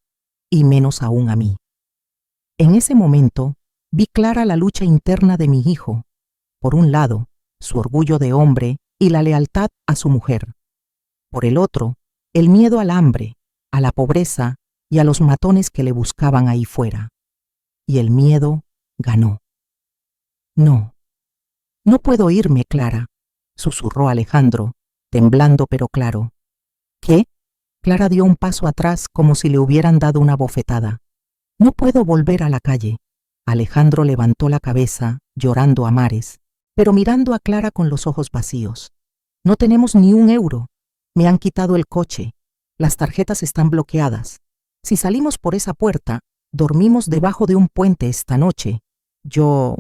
y menos aún a mí. En ese momento, vi clara la lucha interna de mi hijo. Por un lado, su orgullo de hombre y la lealtad a su mujer. Por el otro, el miedo al hambre, a la pobreza y a los matones que le buscaban ahí fuera. Y el miedo ganó. No, no puedo irme, Clara, susurró Alejandro, temblando pero claro. ¿Qué? Clara dio un paso atrás como si le hubieran dado una bofetada. No puedo volver a la calle. Alejandro levantó la cabeza, llorando a mares, pero mirando a Clara con los ojos vacíos. No tenemos ni 1 euro. Me han quitado el coche. Las tarjetas están bloqueadas. Si salimos por esa puerta, dormimos debajo de un puente esta noche. Yo...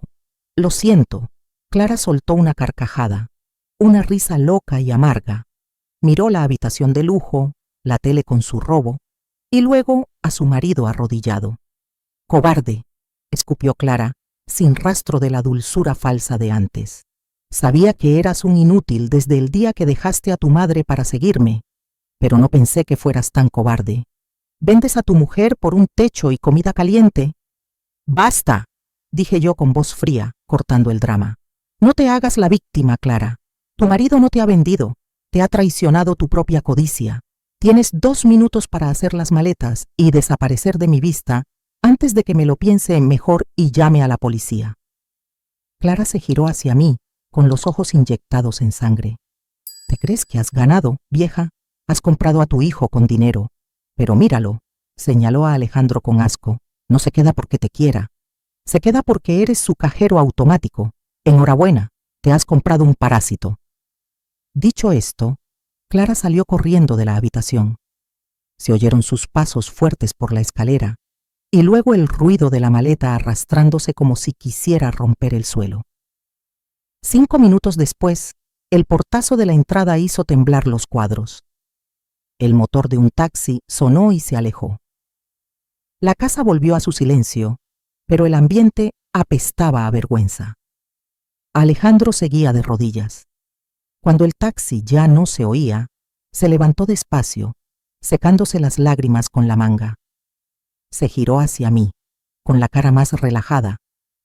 Lo siento. Clara soltó una carcajada, una risa loca y amarga. Miró la habitación de lujo, la tele con su robo, y luego a su marido arrodillado. «Cobarde», escupió Clara, sin rastro de la dulzura falsa de antes. «Sabía que eras un inútil desde el día que dejaste a tu madre para seguirme, pero no pensé que fueras tan cobarde. ¿Vendes a tu mujer por un techo y comida caliente?» «¡Basta!», dije yo con voz fría, cortando el drama. No te hagas la víctima, Clara. Tu marido no te ha vendido, te ha traicionado tu propia codicia. Tienes 2 minutos para hacer las maletas y desaparecer de mi vista antes de que me lo piense mejor y llame a la policía. Clara se giró hacia mí, con los ojos inyectados en sangre. ¿Te crees que has ganado, vieja? Has comprado a tu hijo con dinero. Pero míralo, señaló a Alejandro con asco. No se queda porque te quiera. Se queda porque eres su cajero automático. Enhorabuena, te has comprado un parásito. Dicho esto, Clara salió corriendo de la habitación. Se oyeron sus pasos fuertes por la escalera y luego el ruido de la maleta arrastrándose como si quisiera romper el suelo. 5 minutos después, el portazo de la entrada hizo temblar los cuadros. El motor de un taxi sonó y se alejó. La casa volvió a su silencio, pero el ambiente apestaba a vergüenza. Alejandro seguía de rodillas. Cuando el taxi ya no se oía, se levantó despacio, secándose las lágrimas con la manga. Se giró hacia mí, con la cara más relajada,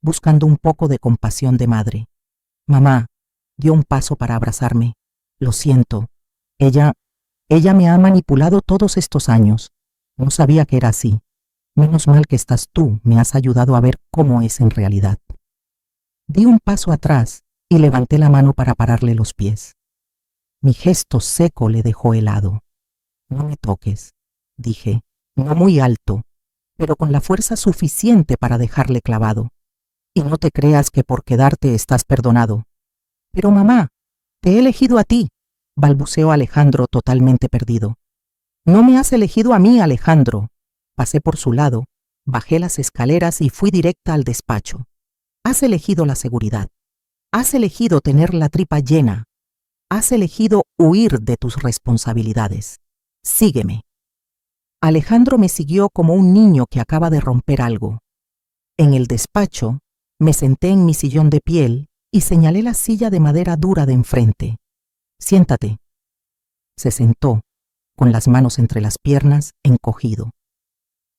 buscando un poco de compasión de madre. Mamá, dio un paso para abrazarme. Lo siento. Ella me ha manipulado todos estos años. No sabía que era así. Menos mal que estás tú, me has ayudado a ver cómo es en realidad. Di un paso atrás y levanté la mano para pararle los pies. Mi gesto seco le dejó helado. No me toques, dije, no muy alto, pero con la fuerza suficiente para dejarle clavado. Y no te creas que por quedarte estás perdonado. Pero mamá, te he elegido a ti, balbuceó Alejandro totalmente perdido. No me has elegido a mí, Alejandro. Pasé por su lado, bajé las escaleras y fui directa al despacho. Has elegido la seguridad. Has elegido tener la tripa llena. Has elegido huir de tus responsabilidades. Sígueme. Alejandro me siguió como un niño que acaba de romper algo. En el despacho, me senté en mi sillón de piel y señalé la silla de madera dura de enfrente. Siéntate. Se sentó, con las manos entre las piernas, encogido.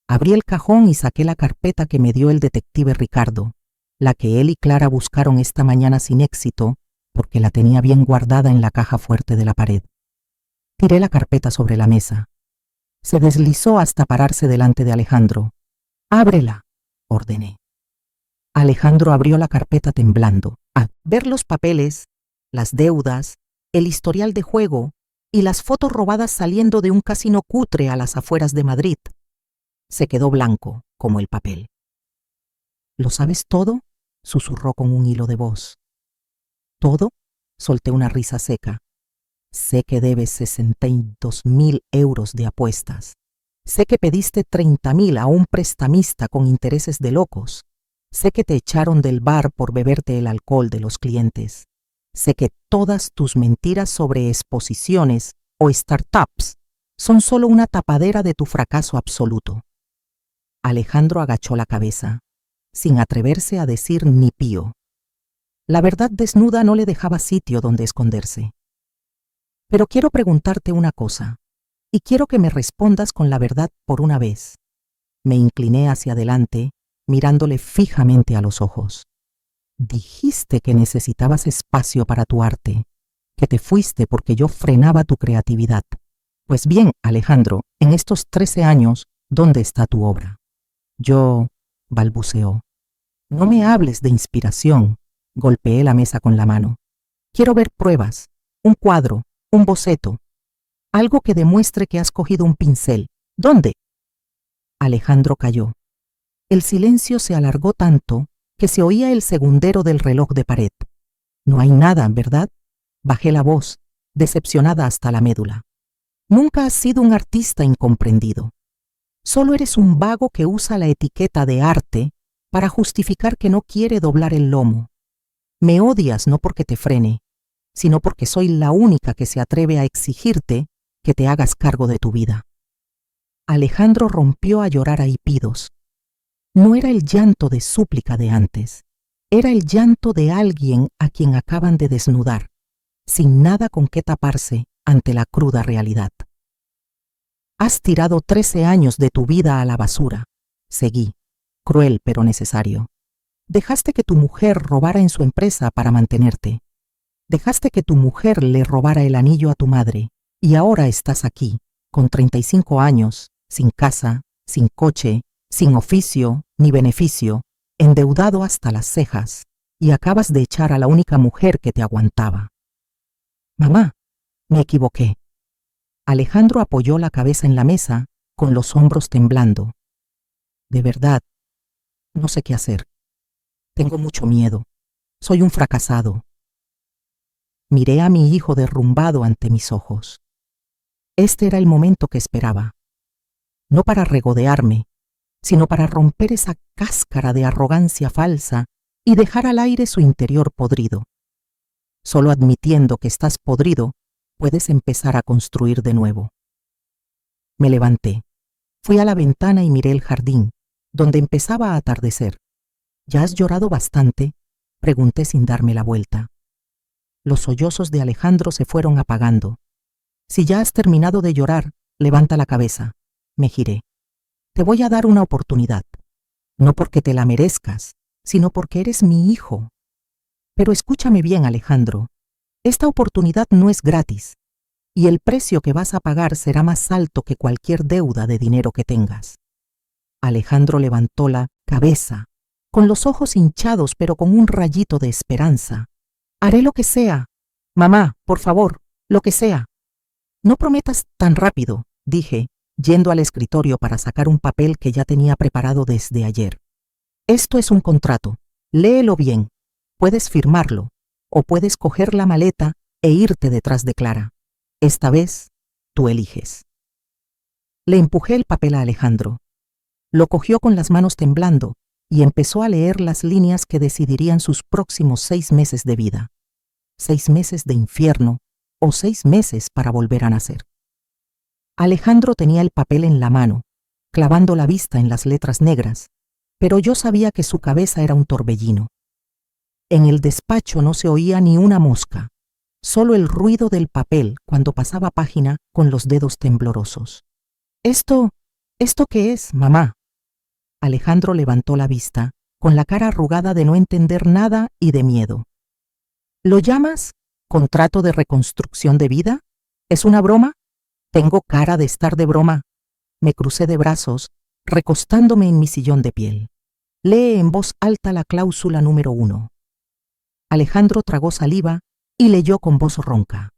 Abrí el cajón y saqué la carpeta que me dio el detective Ricardo, la que él y Clara buscaron esta mañana sin éxito porque la tenía bien guardada en la caja fuerte de la pared. Tiré la carpeta sobre la mesa. Se deslizó hasta pararse delante de Alejandro. «Ábrela», ordené. Alejandro abrió la carpeta temblando. Al ver los papeles, las deudas, el historial de juego y las fotos robadas saliendo de un casino cutre a las afueras de Madrid, se quedó blanco como el papel. «¿Lo sabes todo?», susurró con un hilo de voz. «¿Todo?», solté una risa seca. «Sé que debes 62.000 euros de apuestas. Sé que pediste 30.000 a un prestamista con intereses de locos. Sé que te echaron del bar por beberte el alcohol de los clientes. Sé que todas tus mentiras sobre exposiciones o startups son solo una tapadera de tu fracaso absoluto». Alejandro agachó la cabeza, sin atreverse a decir ni pío. La verdad desnuda no le dejaba sitio donde esconderse. «Pero quiero preguntarte una cosa, y quiero que me respondas con la verdad por una vez». Me incliné hacia adelante, mirándole fijamente a los ojos. «Dijiste que necesitabas espacio para tu arte, que te fuiste porque yo frenaba tu creatividad. Pues bien, Alejandro, en estos 13 años, ¿dónde está tu obra?». «Yo», balbuceó. «No me hables de inspiración», golpeé la mesa con la mano. «Quiero ver pruebas, un cuadro, un boceto, algo que demuestre que has cogido un pincel. ¿Dónde?». Alejandro calló. El silencio se alargó tanto que se oía el segundero del reloj de pared. «No hay nada, ¿verdad?», bajé la voz, decepcionada hasta la médula. «Nunca has sido un artista incomprendido. Solo eres un vago que usa la etiqueta de arte para justificar que no quiere doblar el lomo. Me odias no porque te frene, sino porque soy la única que se atreve a exigirte que te hagas cargo de tu vida». Alejandro rompió a llorar a hipidos. No era el llanto de súplica de antes, era el llanto de alguien a quien acaban de desnudar, sin nada con qué taparse ante la cruda realidad. «Has tirado 13 años de tu vida a la basura», seguí, cruel pero necesario. Dejaste que tu mujer robara en su empresa para mantenerte. Dejaste que tu mujer le robara el anillo a tu madre. Y ahora estás aquí, con 35 años, sin casa, sin coche, sin oficio ni beneficio, endeudado hasta las cejas, y acabas de echar a la única mujer que te aguantaba. Mamá, me equivoqué. Alejandro apoyó la cabeza en la mesa, con los hombros temblando. De verdad, no sé qué hacer. Tengo mucho miedo. Soy un fracasado. Miré a mi hijo derrumbado ante mis ojos. Este era el momento que esperaba. No para regodearme, sino para romper esa cáscara de arrogancia falsa y dejar al aire su interior podrido. Solo admitiendo que estás podrido, puedes empezar a construir de nuevo. Me levanté. Fui a la ventana y miré el jardín, donde empezaba a atardecer. ¿Ya has llorado bastante?, pregunté sin darme la vuelta. Los sollozos de Alejandro se fueron apagando. Si ya has terminado de llorar, levanta la cabeza. Me giré. Te voy a dar una oportunidad. No porque te la merezcas, sino porque eres mi hijo. Pero escúchame bien, Alejandro. Esta oportunidad no es gratis, y el precio que vas a pagar será más alto que cualquier deuda de dinero que tengas. Alejandro levantó la cabeza, con los ojos hinchados pero con un rayito de esperanza. Haré lo que sea. Mamá, por favor, lo que sea. No prometas tan rápido, dije, yendo al escritorio para sacar un papel que ya tenía preparado desde ayer. Esto es un contrato. Léelo bien. Puedes firmarlo, o puedes coger la maleta e irte detrás de Clara. Esta vez, tú eliges. Le empujé el papel a Alejandro. Lo cogió con las manos temblando y empezó a leer las líneas que decidirían sus próximos 6 meses de vida. 6 meses de infierno o 6 meses para volver a nacer. Alejandro tenía el papel en la mano, clavando la vista en las letras negras, pero yo sabía que su cabeza era un torbellino. En el despacho no se oía ni una mosca, solo el ruido del papel cuando pasaba página con los dedos temblorosos. ¿Esto qué es, mamá? Alejandro levantó la vista, con la cara arrugada de no entender nada y de miedo. ¿Lo llamas contrato de reconstrucción de vida? ¿Es una broma? Tengo cara de estar de broma. Me crucé de brazos, recostándome en mi sillón de piel. Lee en voz alta la cláusula número 1. Alejandro tragó saliva y leyó con voz ronca.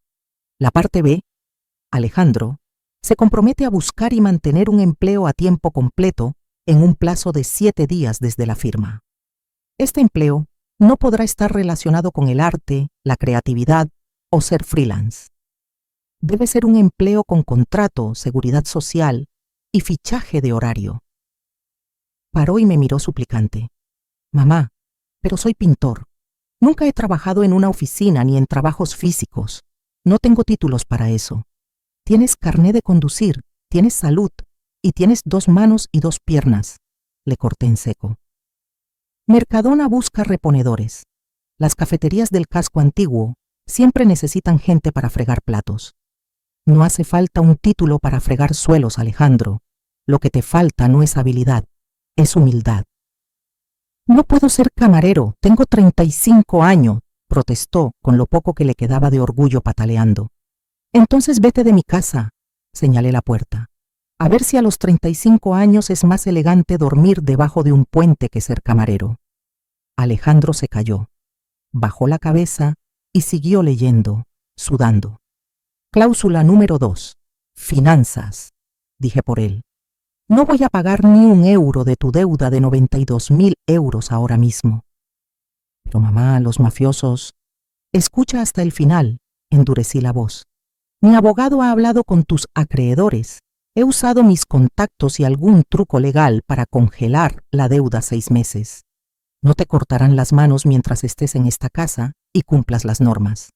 La parte B. Alejandro se compromete a buscar y mantener un empleo a tiempo completo en un plazo de 7 días desde la firma. Este empleo no podrá estar relacionado con el arte, la creatividad o ser freelance. Debe ser un empleo con contrato, seguridad social y fichaje de horario. Paró y me miró suplicante. Mamá, pero soy pintor. Nunca he trabajado en una oficina ni en trabajos físicos. No tengo títulos para eso. Tienes carné de conducir, tienes salud y tienes 2 manos y 2 piernas. Le corté en seco. Mercadona busca reponedores. Las cafeterías del casco antiguo siempre necesitan gente para fregar platos. No hace falta un título para fregar suelos, Alejandro. Lo que te falta no es habilidad, es humildad. No puedo ser camarero, tengo 35 años, protestó con lo poco que le quedaba de orgullo pataleando. Entonces vete de mi casa, señalé la puerta. A ver si a los 35 años es más elegante dormir debajo de un puente que ser camarero. Alejandro se calló, bajó la cabeza y siguió leyendo, sudando. Cláusula número 2. Finanzas, dije por él. No voy a pagar ni un euro de tu deuda de 92.000 euros ahora mismo. Pero mamá, los mafiosos... Escucha hasta el final, endurecí la voz. Mi abogado ha hablado con tus acreedores. He usado mis contactos y algún truco legal para congelar la deuda 6 meses. No te cortarán las manos mientras estés en esta casa y cumplas las normas.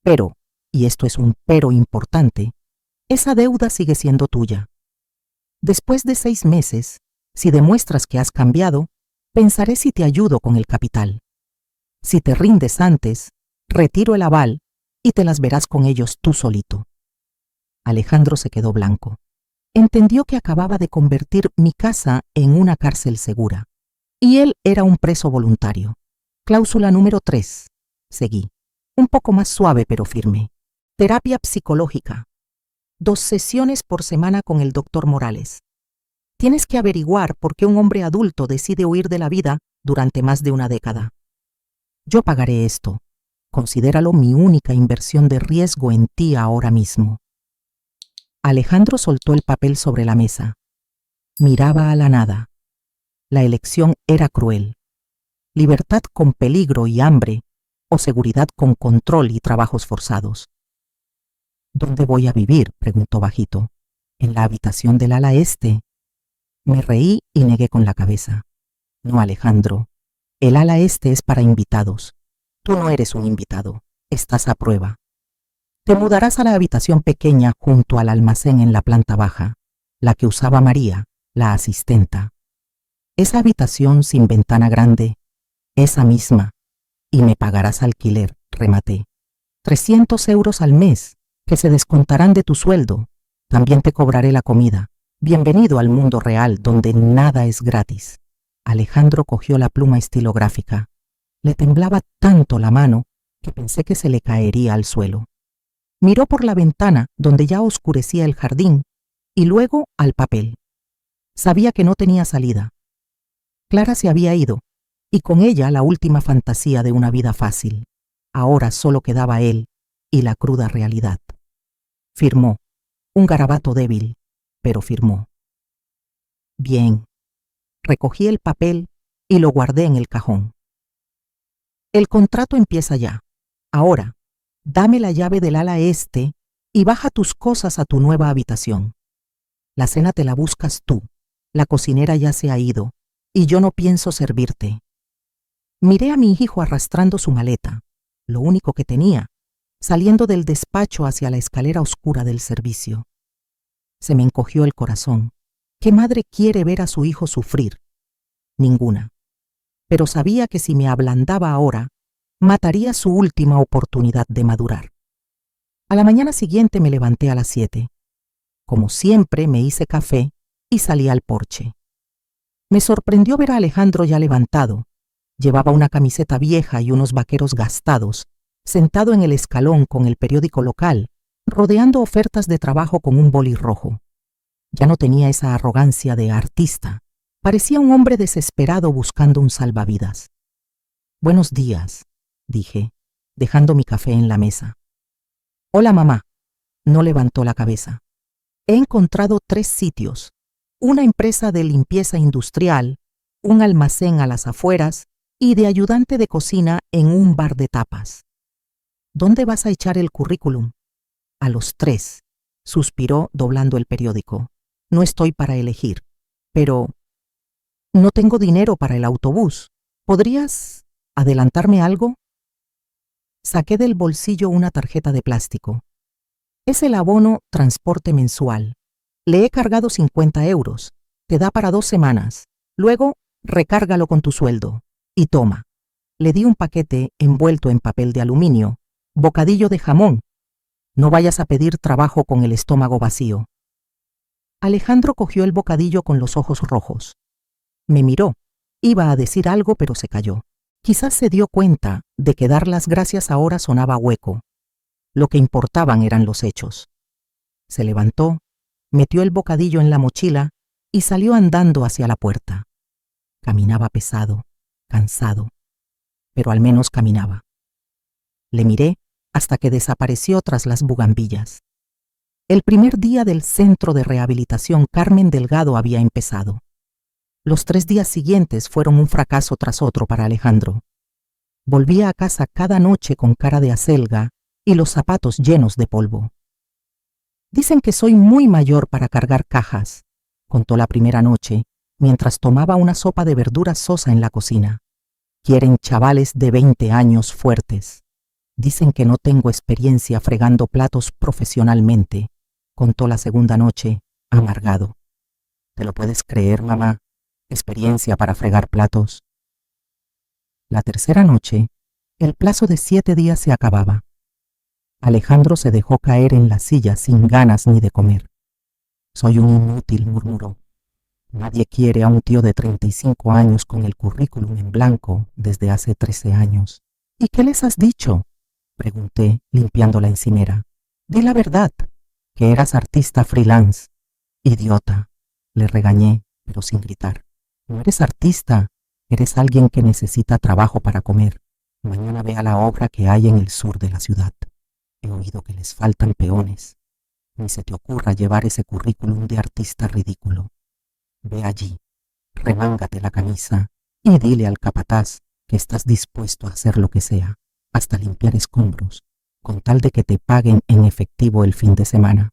Pero, y esto es un pero importante, esa deuda sigue siendo tuya. Después de 6 meses, si demuestras que has cambiado, pensaré si te ayudo con el capital. Si te rindes antes, retiro el aval y te las verás con ellos tú solito. Alejandro se quedó blanco. Entendió que acababa de convertir mi casa en una cárcel segura. Y él era un preso voluntario. Cláusula número 3. Seguí. Un poco más suave pero firme. Terapia psicológica. 2 sesiones por semana con el doctor Morales. Tienes que averiguar por qué un hombre adulto decide huir de la vida durante más de una década. Yo pagaré esto. Considéralo mi única inversión de riesgo en ti ahora mismo. Alejandro soltó el papel sobre la mesa. Miraba a la nada. La elección era cruel. Libertad con peligro y hambre, o seguridad con control y trabajos forzados. ¿Dónde voy a vivir?, preguntó bajito. ¿En la habitación del ala este? Me reí y negué con la cabeza. No, Alejandro. El ala este es para invitados. Tú no eres un invitado. Estás a prueba. Te mudarás a la habitación pequeña junto al almacén en la planta baja, la que usaba María, la asistenta. Esa habitación sin ventana grande, esa misma, y me pagarás alquiler, rematé. 300 euros al mes, que se descontarán de tu sueldo. También te cobraré la comida. Bienvenido al mundo real, donde nada es gratis. Alejandro cogió la pluma estilográfica. Le temblaba tanto la mano que pensé que se le caería al suelo. Miró por la ventana, donde ya oscurecía el jardín, y luego al papel. Sabía que no tenía salida. Clara se había ido, y con ella la última fantasía de una vida fácil. Ahora solo quedaba él y la cruda realidad. Firmó, un garabato débil, pero firmó. Bien. Recogí el papel y lo guardé en el cajón. El contrato empieza ya. Ahora, dame la llave del ala este y baja tus cosas a tu nueva habitación. La cena te la buscas tú. La cocinera ya se ha ido y yo no pienso servirte. Miré a mi hijo arrastrando su maleta, lo único que tenía, saliendo del despacho hacia la escalera oscura del servicio. Se me encogió el corazón. ¿Qué madre quiere ver a su hijo sufrir? Ninguna. Pero sabía que si me ablandaba ahora, mataría su última oportunidad de madurar. A la mañana siguiente me levanté a las 7. Como siempre, me hice café y salí al porche. Me sorprendió ver a Alejandro ya levantado. Llevaba una camiseta vieja y unos vaqueros gastados, sentado en el escalón con el periódico local, rodeando ofertas de trabajo con un boli rojo. Ya no tenía esa arrogancia de artista. Parecía un hombre desesperado buscando un salvavidas. Buenos días, dije, dejando mi café en la mesa. Hola, mamá. No levantó la cabeza. He encontrado 3 sitios. Una empresa de limpieza industrial, un almacén a las afueras y de ayudante de cocina en un bar de tapas. ¿Dónde vas a echar el currículum? A los 3, suspiró doblando el periódico. No estoy para elegir, pero no tengo dinero para el autobús. ¿Podrías adelantarme algo? Saqué del bolsillo una tarjeta de plástico. Es el abono transporte mensual. Le he cargado 50 euros. Te da para 2 semanas. Luego, recárgalo con tu sueldo. Y toma. Le di un paquete envuelto en papel de aluminio. Bocadillo de jamón. No vayas a pedir trabajo con el estómago vacío. Alejandro cogió el bocadillo con los ojos rojos. Me miró. Iba a decir algo, pero se calló. Quizás se dio cuenta de que dar las gracias ahora sonaba hueco. Lo que importaban eran los hechos. Se levantó, metió el bocadillo en la mochila y salió andando hacia la puerta. Caminaba pesado, cansado, pero al menos caminaba. Le miré hasta que desapareció tras las bugambillas. El primer día del centro de rehabilitación Carmen Delgado había empezado. Los 3 días siguientes fueron un fracaso tras otro para Alejandro. Volvía a casa cada noche con cara de acelga y los zapatos llenos de polvo. Dicen que soy muy mayor para cargar cajas, contó la primera noche, mientras tomaba una sopa de verduras sosa en la cocina. Quieren chavales de 20 años fuertes. Dicen que no tengo experiencia fregando platos profesionalmente, contó la segunda noche, amargado. ¿Te lo puedes creer, mamá? ¿Experiencia para fregar platos? La tercera noche, el plazo de 7 días se acababa. Alejandro se dejó caer en la silla sin ganas ni de comer. Soy un inútil, murmuró. Nadie quiere a un tío de 35 años con el currículum en blanco desde hace 13 años. ¿Y qué les has dicho?, pregunté, limpiando la encimera. Di la verdad, que eras artista freelance. Idiota, le regañé, pero sin gritar. No eres artista, eres alguien que necesita trabajo para comer. Mañana ve a la obra que hay en el sur de la ciudad. He oído que les faltan peones. Ni se te ocurra llevar ese currículum de artista ridículo. Ve allí, remángate la camisa y dile al capataz que estás dispuesto a hacer lo que sea, hasta limpiar escombros, con tal de que te paguen en efectivo el fin de semana.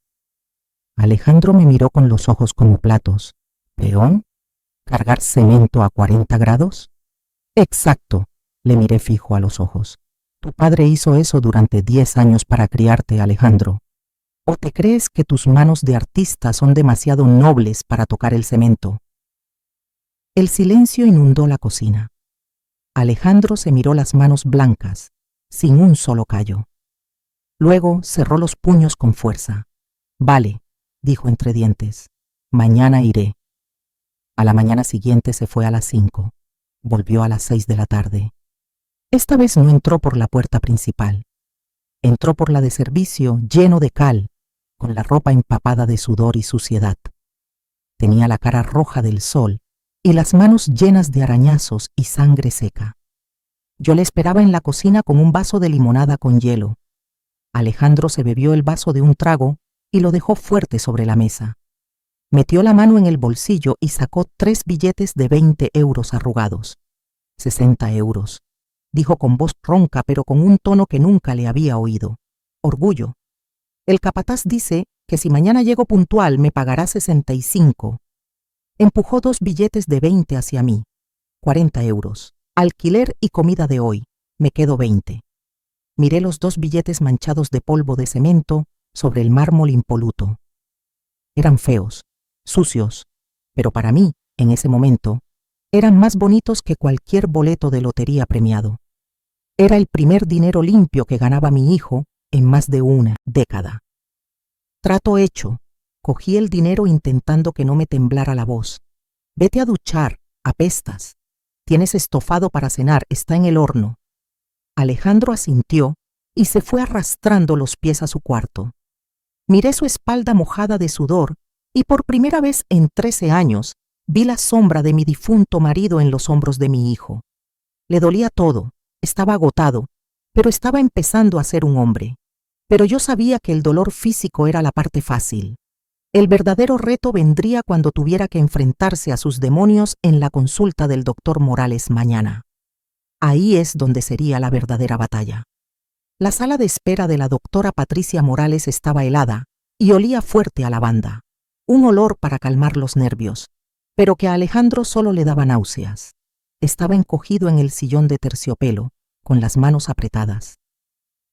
Alejandro me miró con los ojos como platos. ¿Peón? ¿Cargar cemento a 40 grados? Exacto, le miré fijo a los ojos. Tu padre hizo eso durante 10 años para criarte, Alejandro. ¿O te crees que tus manos de artista son demasiado nobles para tocar el cemento? El silencio inundó la cocina. Alejandro se miró las manos blancas, sin un solo callo. Luego cerró los puños con fuerza. Vale, dijo entre dientes, mañana iré. A la mañana siguiente se fue a las 5. Volvió a las 6 de la tarde. Esta vez no entró por la puerta principal. Entró por la de servicio, lleno de cal, con la ropa empapada de sudor y suciedad. Tenía la cara roja del sol y las manos llenas de arañazos y sangre seca. Yo le esperaba en la cocina con un vaso de limonada con hielo. Alejandro se bebió el vaso de un trago y lo dejó fuerte sobre la mesa. Metió la mano en el bolsillo y sacó 3 billetes de 20 euros arrugados. 60 euros, dijo con voz ronca pero con un tono que nunca le había oído. Orgullo. El capataz dice que si mañana llego puntual me pagará 65. Empujó 2 billetes de 20 hacia mí. 40 euros. Alquiler y comida de hoy. Me quedo 20. Miré los 2 billetes manchados de polvo de cemento sobre el mármol impoluto. Eran feos, sucios, pero para mí, en ese momento, eran más bonitos que cualquier boleto de lotería premiado. Era el primer dinero limpio que ganaba mi hijo en más de una década. Trato hecho. Cogí el dinero intentando que no me temblara la voz. Vete a duchar, apestas. Tienes estofado para cenar, está en el horno. Alejandro asintió y se fue arrastrando los pies a su cuarto. Miré su espalda mojada de sudor y por primera vez en 13 años vi la sombra de mi difunto marido en los hombros de mi hijo. Le dolía todo, estaba agotado, pero estaba empezando a ser un hombre. Pero yo sabía que el dolor físico era la parte fácil. El verdadero reto vendría cuando tuviera que enfrentarse a sus demonios en la consulta del doctor Morales mañana. Ahí es donde sería la verdadera batalla. La sala de espera de la doctora Patricia Morales estaba helada y olía fuerte a lavanda, un olor para calmar los nervios, pero que a Alejandro solo le daba náuseas. Estaba encogido en el sillón de terciopelo, con las manos apretadas.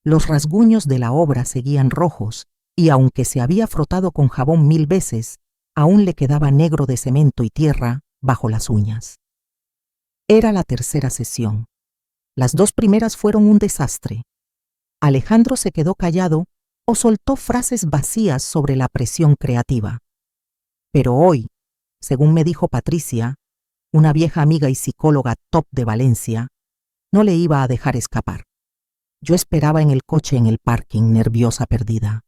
Los rasguños de la obra seguían rojos, y aunque se había frotado con jabón 1000 veces, aún le quedaba negro de cemento y tierra bajo las uñas. Era la tercera sesión. Las 2 primeras fueron un desastre. Alejandro se quedó callado o soltó frases vacías sobre la presión creativa. Pero hoy, según me dijo Patricia, una vieja amiga y psicóloga top de Valencia, no le iba a dejar escapar. Yo esperaba en el coche en el parking, nerviosa, perdida.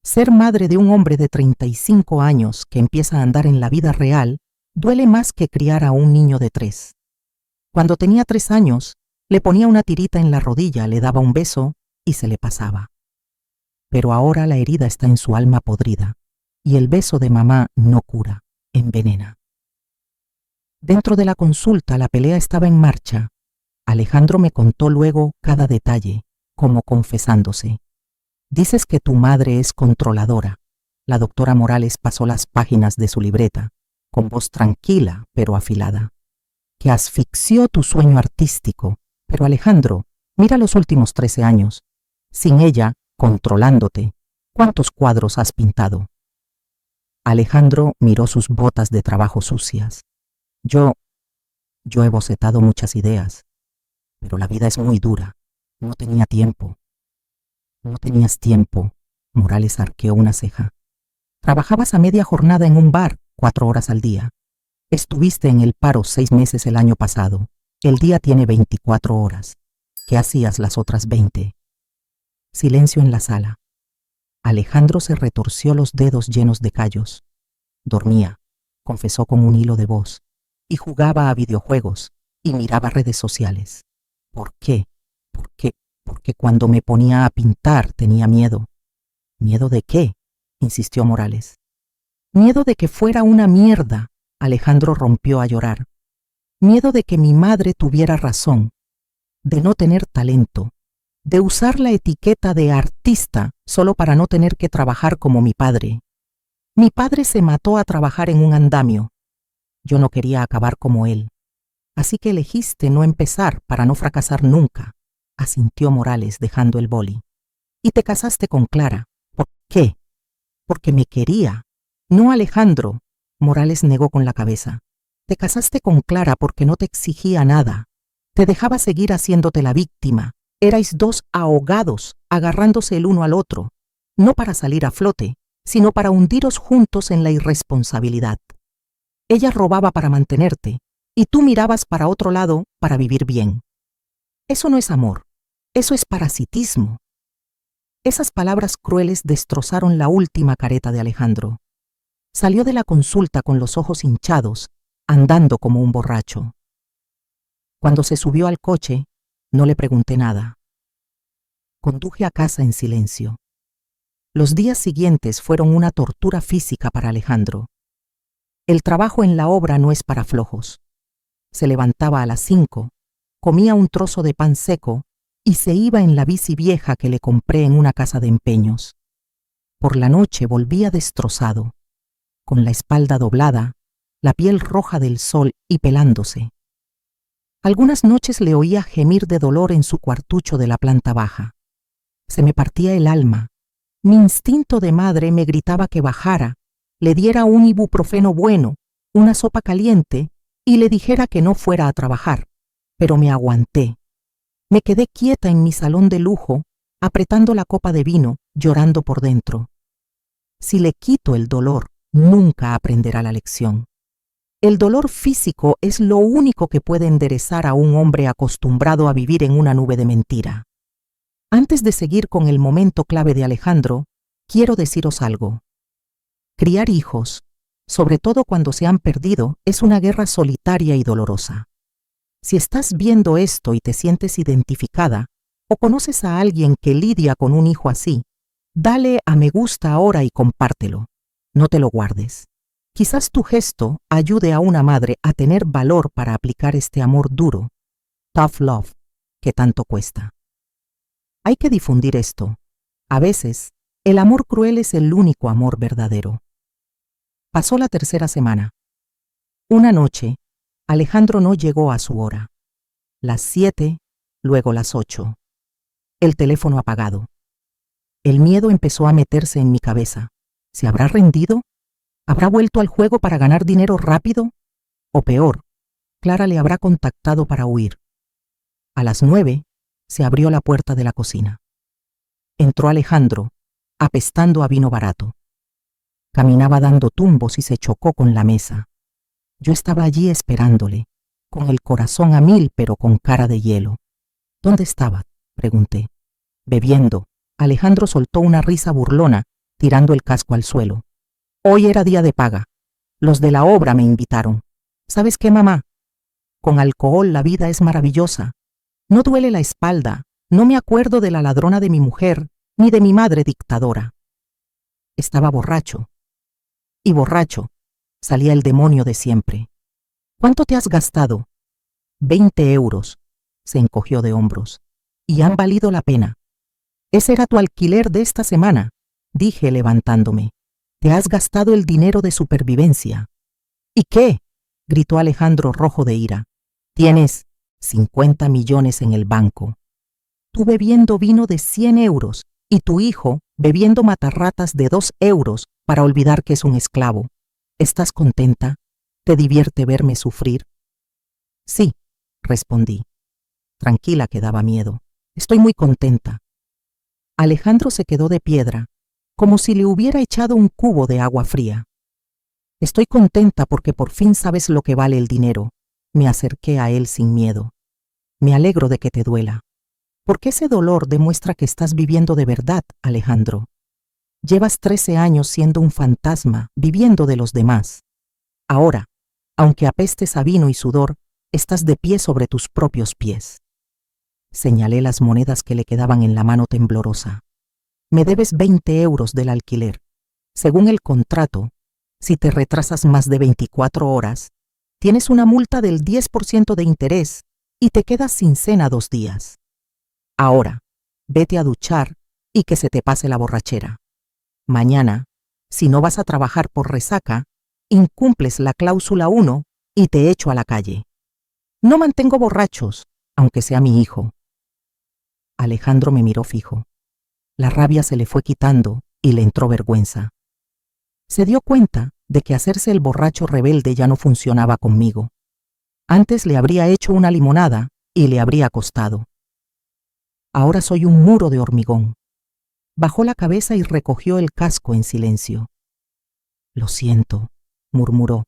Ser madre de un hombre de 35 años que empieza a andar en la vida real duele más que criar a un niño de 3. Cuando tenía 3 años, le ponía una tirita en la rodilla, le daba un beso y se le pasaba. Pero ahora la herida está en su alma podrida y el beso de mamá no cura, envenena. Dentro de la consulta la pelea estaba en marcha. Alejandro me contó luego cada detalle, como confesándose. Dices que tu madre es controladora. La doctora Morales pasó las páginas de su libreta, con voz tranquila pero afilada. Que asfixió tu sueño artístico. Pero Alejandro, mira los últimos 13 años. Sin ella, controlándote, ¿cuántos cuadros has pintado? Alejandro miró sus botas de trabajo sucias. Yo he bocetado muchas ideas, pero la vida es muy dura. No tenía tiempo. No tenías tiempo. Morales arqueó una ceja. Trabajabas a media jornada en un bar, 4 horas al día. Estuviste en el paro 6 meses el año pasado. El día tiene 24 horas. ¿Qué hacías las otras 20? Silencio en la sala. Alejandro se retorció los dedos llenos de callos. Dormía, confesó con un hilo de voz, y jugaba a videojuegos, y miraba redes sociales. ¿Por qué? ¿Por qué? Porque cuando me ponía a pintar tenía miedo. ¿Miedo de qué?, insistió Morales. Miedo de que fuera una mierda. Alejandro rompió a llorar. Miedo de que mi madre tuviera razón, de no tener talento, de usar la etiqueta de artista solo para no tener que trabajar como mi padre. Mi padre se mató a trabajar en un andamio. Yo no quería acabar como él. Así que elegiste no empezar para no fracasar nunca, asintió Morales dejando el boli. Y te casaste con Clara. ¿Por qué? Porque me quería. No, Alejandro. Morales negó con la cabeza. Te casaste con Clara porque no te exigía nada. Te dejaba seguir haciéndote la víctima. Erais dos ahogados, agarrándose el uno al otro, no para salir a flote, sino para hundiros juntos en la irresponsabilidad. Ella robaba para mantenerte, y tú mirabas para otro lado para vivir bien. Eso no es amor, eso es parasitismo. Esas palabras crueles destrozaron la última careta de Alejandro. Salió de la consulta con los ojos hinchados, andando como un borracho. Cuando se subió al coche, no le pregunté nada. Conduje a casa en silencio. Los días siguientes fueron una tortura física para Alejandro. El trabajo en la obra no es para flojos. Se levantaba a las 5, comía un trozo de pan seco y se iba en la bici vieja que le compré en una casa de empeños. Por la noche volvía destrozado, con la espalda doblada, la piel roja del sol y pelándose. Algunas noches le oía gemir de dolor en su cuartucho de la planta baja. Se me partía el alma. Mi instinto de madre me gritaba que bajara, le diera un ibuprofeno bueno, una sopa caliente y le dijera que no fuera a trabajar. Pero me aguanté. Me quedé quieta en mi salón de lujo, apretando la copa de vino, llorando por dentro. Si le quito el dolor, nunca aprenderá la lección. El dolor físico es lo único que puede enderezar a un hombre acostumbrado a vivir en una nube de mentira. Antes de seguir con el momento clave de Alejandro, quiero deciros algo. Criar hijos, sobre todo cuando se han perdido, es una guerra solitaria y dolorosa. Si estás viendo esto y te sientes identificada, o conoces a alguien que lidia con un hijo así, dale a me gusta ahora y compártelo. No te lo guardes. Quizás tu gesto ayude a una madre a tener valor para aplicar este amor duro, tough love, que tanto cuesta. Hay que difundir esto. A veces, el amor cruel es el único amor verdadero. Pasó la tercera semana. Una noche, Alejandro no llegó a su hora. Las 7, luego las 8. El teléfono apagado. El miedo empezó a meterse en mi cabeza. ¿Se habrá rendido? ¿Habrá vuelto al juego para ganar dinero rápido? O peor, Clara le habrá contactado para huir. A las 9 se abrió la puerta de la cocina. Entró Alejandro, apestando a vino barato. Caminaba dando tumbos y se chocó con la mesa. Yo estaba allí esperándole, con el corazón a 1000 pero con cara de hielo. ¿Dónde estaba?, pregunté. Bebiendo. Alejandro soltó una risa burlona, tirando el casco al suelo. Hoy era día de paga. Los de la obra me invitaron. ¿Sabes qué, mamá? Con alcohol la vida es maravillosa. No duele la espalda, no me acuerdo de la ladrona de mi mujer, ni de mi madre dictadora. Estaba borracho. Y borracho, salía el demonio de siempre. ¿Cuánto te has gastado? 20 euros, se encogió de hombros. Y han valido la pena. Ese era tu alquiler de esta semana, dije levantándome. Te has gastado el dinero de supervivencia. ¿Y qué?, gritó Alejandro rojo de ira. Tienes 50 millones en el banco. Tú bebiendo vino de 100 euros y tu hijo bebiendo matarratas de 2 euros para olvidar que es un esclavo. ¿Estás contenta? ¿Te divierte verme sufrir? Sí, respondí. Tranquila, que daba miedo. Estoy muy contenta. Alejandro se quedó de piedra, como si le hubiera echado un cubo de agua fría. Estoy contenta porque por fin sabes lo que vale el dinero. Me acerqué a él sin miedo. Me alegro de que te duela. Porque ese dolor demuestra que estás viviendo de verdad, Alejandro. Llevas 13 años siendo un fantasma, viviendo de los demás. Ahora, aunque apestes a vino y sudor, estás de pie sobre tus propios pies. Señalé las monedas que le quedaban en la mano temblorosa. Me debes 20 euros del alquiler. Según el contrato, si te retrasas más de 24 horas, tienes una multa del 10% de interés y te quedas sin cena 2 días. Ahora, vete a duchar y que se te pase la borrachera. Mañana, si no vas a trabajar por resaca, incumples la cláusula 1 y te echo a la calle. No mantengo borrachos, aunque sea mi hijo. Alejandro me miró fijo. La rabia se le fue quitando y le entró vergüenza. Se dio cuenta de que hacerse el borracho rebelde ya no funcionaba conmigo. Antes le habría hecho una limonada y le habría costado. Ahora soy un muro de hormigón. Bajó la cabeza y recogió el casco en silencio. Lo siento, murmuró,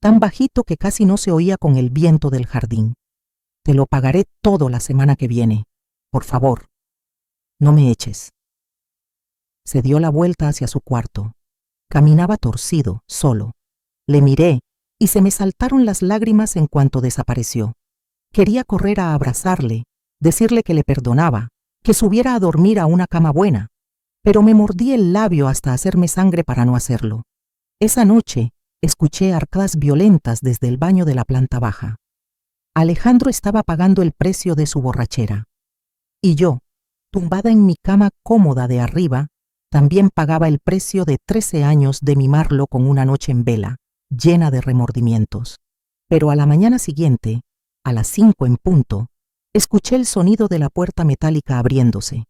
tan bajito que casi no se oía con el viento del jardín. Te lo pagaré todo la semana que viene. Por favor, no me eches. Se dio la vuelta hacia su cuarto. Caminaba torcido, solo. Le miré y se me saltaron las lágrimas en cuanto desapareció. Quería correr a abrazarle, decirle que le perdonaba, que subiera a dormir a una cama buena, pero me mordí el labio hasta hacerme sangre para no hacerlo. Esa noche escuché arcadas violentas desde el baño de la planta baja. Alejandro estaba pagando el precio de su borrachera. Y yo, tumbada en mi cama cómoda de arriba, también pagaba el precio de 13 años de mimarlo con una noche en vela, llena de remordimientos. Pero a la mañana siguiente, a las 5 en punto, escuché el sonido de la puerta metálica abriéndose.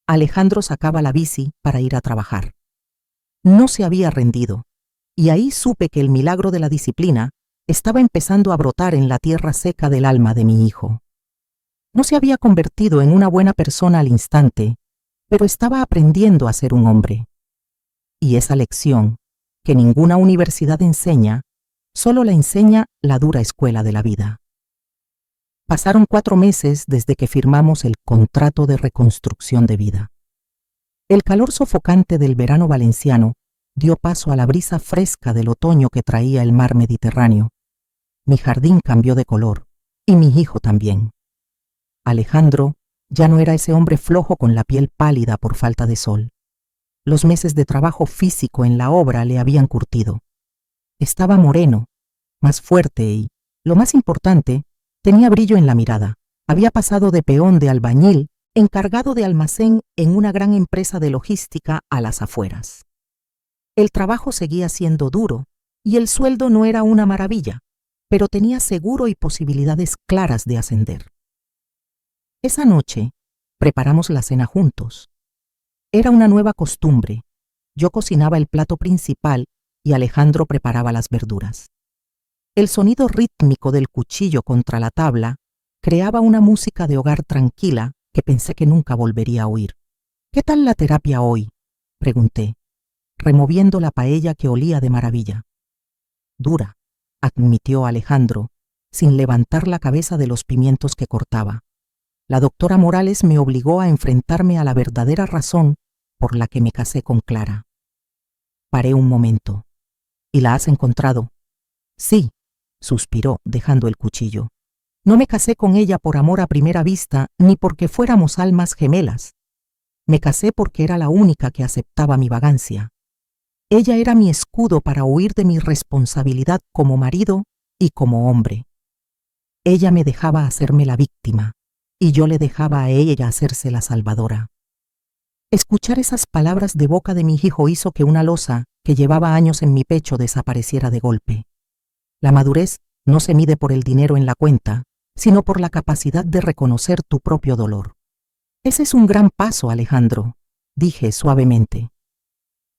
Alejandro sacaba la bici para ir a trabajar. No se había rendido, y ahí supe que el milagro de la disciplina estaba empezando a brotar en la tierra seca del alma de mi hijo. No se había convertido en una buena persona al instante, pero estaba aprendiendo a ser un hombre. Y esa lección, que ninguna universidad enseña, solo la enseña la dura escuela de la vida. Pasaron 4 meses desde que firmamos el contrato de reconstrucción de vida. El calor sofocante del verano valenciano dio paso a la brisa fresca del otoño que traía el mar Mediterráneo. Mi jardín cambió de color, y mi hijo también. Alejandro ya no era ese hombre flojo con la piel pálida por falta de sol. Los meses de trabajo físico en la obra le habían curtido. Estaba moreno, más fuerte y, lo más importante, tenía brillo en la mirada. Había pasado de peón de albañil, encargado de almacén en una gran empresa de logística a las afueras. El trabajo seguía siendo duro y el sueldo no era una maravilla, pero tenía seguro y posibilidades claras de ascender. Esa noche preparamos la cena juntos. Era una nueva costumbre. Yo cocinaba el plato principal y Alejandro preparaba las verduras. El sonido rítmico del cuchillo contra la tabla creaba una música de hogar tranquila que pensé que nunca volvería a oír. ¿Qué tal la terapia hoy?, pregunté, removiendo la paella que olía de maravilla. Dura, admitió Alejandro, sin levantar la cabeza de los pimientos que cortaba. La doctora Morales me obligó a enfrentarme a la verdadera razón por la que me casé con Clara. Paré un momento. ¿Y la has encontrado? Sí, suspiró, dejando el cuchillo. No me casé con ella por amor a primera vista ni porque fuéramos almas gemelas. Me casé porque era la única que aceptaba mi vagancia. Ella era mi escudo para huir de mi responsabilidad como marido y como hombre. Ella me dejaba hacerme la víctima y yo le dejaba a ella hacerse la salvadora. Escuchar esas palabras de boca de mi hijo hizo que una losa que llevaba años en mi pecho desapareciera de golpe. La madurez no se mide por el dinero en la cuenta, sino por la capacidad de reconocer tu propio dolor. Ese es un gran paso, Alejandro, dije suavemente.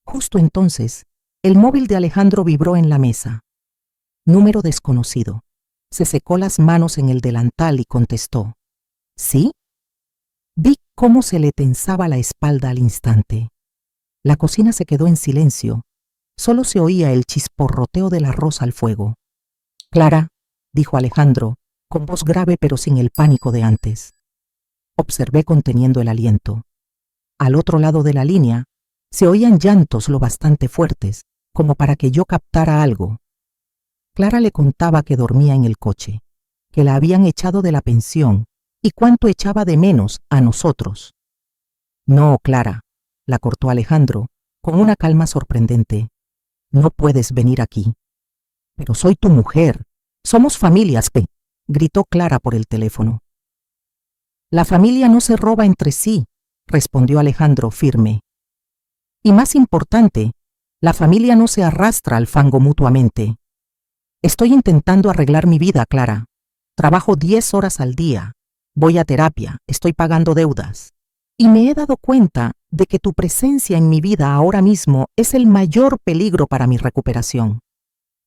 Justo entonces, el móvil de Alejandro vibró en la mesa. Número desconocido. Se secó las manos en el delantal y contestó. ¿Sí? Vi cómo se le tensaba la espalda al instante. La cocina se quedó en silencio Solo se oía el chisporroteo del arroz al fuego. «Clara», dijo Alejandro, con voz grave pero sin el pánico de antes. Observé conteniendo el aliento. Al otro lado de la línea se oían llantos lo bastante fuertes como para que yo captara algo. Clara le contaba que dormía en el coche, que la habían echado de la pensión y cuánto echaba de menos a nosotros. «No, Clara», la cortó Alejandro con una calma sorprendente. «No puedes venir aquí». «Pero soy tu mujer. Somos familias, P», gritó Clara por el teléfono. «La familia no se roba entre sí», respondió Alejandro firme. «Y más importante, la familia no se arrastra al fango mutuamente. Estoy intentando arreglar mi vida, Clara. Trabajo 10 horas al día. Voy a terapia, estoy pagando deudas. Y me he dado cuenta de que tu presencia en mi vida ahora mismo es el mayor peligro para mi recuperación.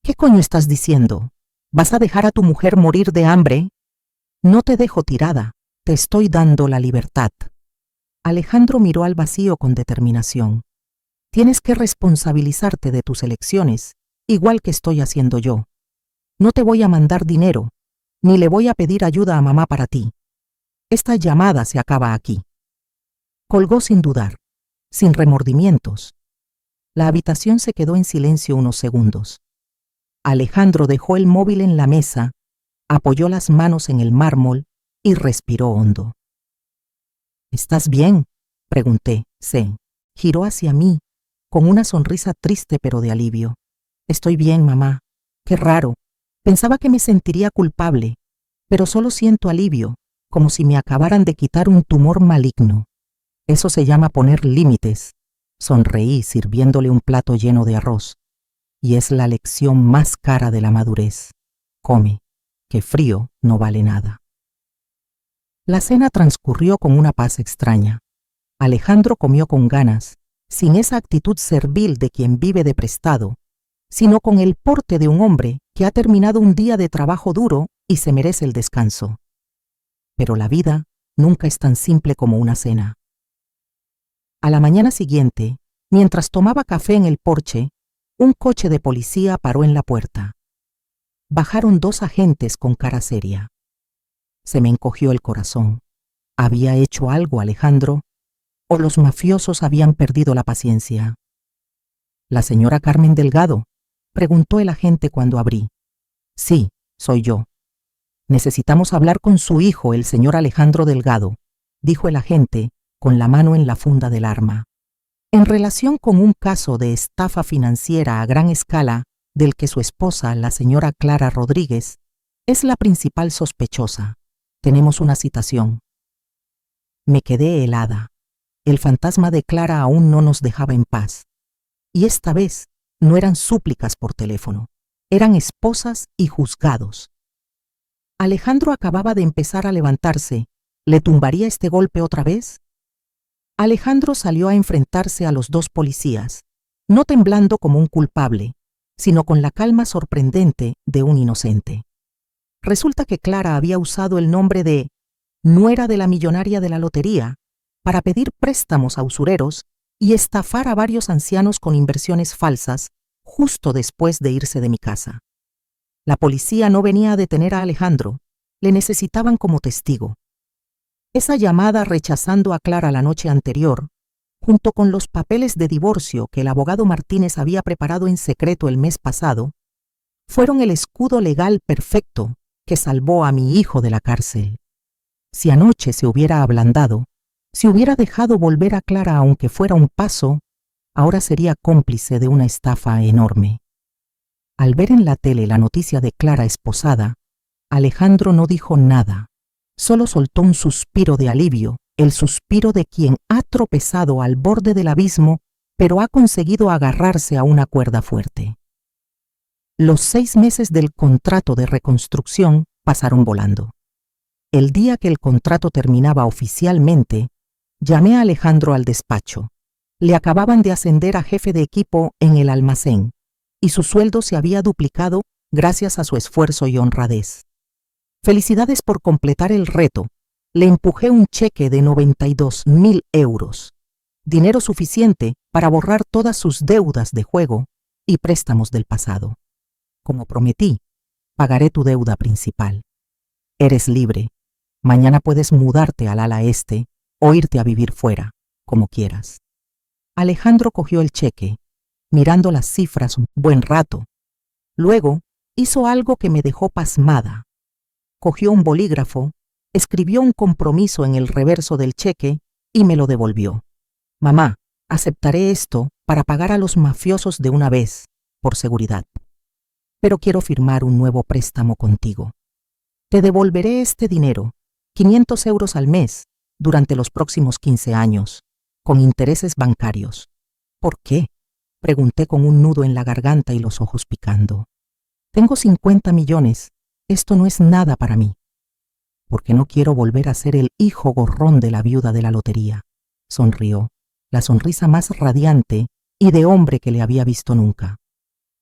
¿Qué coño estás diciendo? ¿Vas a dejar a tu mujer morir de hambre? No te dejo tirada, te estoy dando la libertad». Alejandro miró al vacío con determinación. «Tienes que responsabilizarte de tus elecciones, igual que estoy haciendo yo. No te voy a mandar dinero, ni le voy a pedir ayuda a mamá para ti. Esta llamada se acaba aquí». Colgó sin dudar, sin remordimientos. La habitación se quedó en silencio unos segundos. Alejandro dejó el móvil en la mesa, apoyó las manos en el mármol y respiró hondo. «¿Estás bien?», pregunté. Se giró hacia mí, con una sonrisa triste pero de alivio. «Estoy bien, mamá. Qué raro. Pensaba que me sentiría culpable, pero solo siento alivio, como si me acabaran de quitar un tumor maligno. Eso se llama poner límites». Sonreí sirviéndole un plato lleno de arroz. «Y es la lección más cara de la madurez. Come, que frío no vale nada». La cena transcurrió con una paz extraña. Alejandro comió con ganas, sin esa actitud servil de quien vive de prestado, sino con el porte de un hombre que ha terminado un día de trabajo duro y se merece el descanso. Pero la vida nunca es tan simple como una cena. A la mañana siguiente, mientras tomaba café en el porche, un coche de policía paró en la puerta. Bajaron 2 agentes con cara seria. Se me encogió el corazón. ¿Había hecho algo Alejandro? ¿O los mafiosos habían perdido la paciencia? «¿La señora Carmen Delgado?», preguntó el agente cuando abrí. «Sí, soy yo». «Necesitamos hablar con su hijo, el señor Alejandro Delgado», dijo el agente, con la mano en la funda del arma. «En relación con un caso de estafa financiera a gran escala del que su esposa, la señora Clara Rodríguez, es la principal sospechosa. Tenemos una citación». Me quedé helada. El fantasma de Clara aún no nos dejaba en paz. Y esta vez no eran súplicas por teléfono, eran esposas y juzgados. Alejandro acababa de empezar a levantarse. ¿Le tumbaría este golpe otra vez? Alejandro salió a enfrentarse a los 2 policías, no temblando como un culpable, sino con la calma sorprendente de un inocente. Resulta que Clara había usado el nombre de nuera de la millonaria de la lotería para pedir préstamos a usureros y estafar a varios ancianos con inversiones falsas justo después de irse de mi casa. La policía no venía a detener a Alejandro, le necesitaban como testigo. Esa llamada rechazando a Clara la noche anterior, junto con los papeles de divorcio que el abogado Martínez había preparado en secreto el mes pasado, fueron el escudo legal perfecto que salvó a mi hijo de la cárcel. Si anoche se hubiera ablandado, si hubiera dejado volver a Clara aunque fuera un paso, ahora sería cómplice de una estafa enorme. Al ver en la tele la noticia de Clara esposada, Alejandro no dijo nada, solo soltó un suspiro de alivio, el suspiro de quien ha tropezado al borde del abismo, pero ha conseguido agarrarse a una cuerda fuerte. Los 6 meses del contrato de reconstrucción pasaron volando. El día que el contrato terminaba oficialmente, llamé a Alejandro al despacho. Le acababan de ascender a jefe de equipo en el almacén y su sueldo se había duplicado gracias a su esfuerzo y honradez. «Felicidades por completar el reto». Le empujé un cheque de 92.000 euros, dinero suficiente para borrar todas sus deudas de juego y préstamos del pasado. Como prometí, pagaré tu deuda principal. Eres libre. Mañana puedes mudarte al ala este o irte a vivir fuera, como quieras. Alejandro cogió el cheque, mirando las cifras un buen rato. Luego hizo algo que me dejó pasmada. Cogió un bolígrafo, escribió un compromiso en el reverso del cheque y me lo devolvió. Mamá, aceptaré esto para pagar a los mafiosos de una vez, por seguridad. Pero quiero firmar un nuevo préstamo contigo. Te devolveré este dinero, 500 euros al mes, durante los próximos 15 años, con intereses bancarios. ¿Por qué? Pregunté con un nudo en la garganta y los ojos picando. Tengo 50 millones. Esto no es nada para mí. Porque no quiero volver a ser el hijo gorrón de la viuda de la lotería. Sonrió, la sonrisa más radiante y de hombre que le había visto nunca.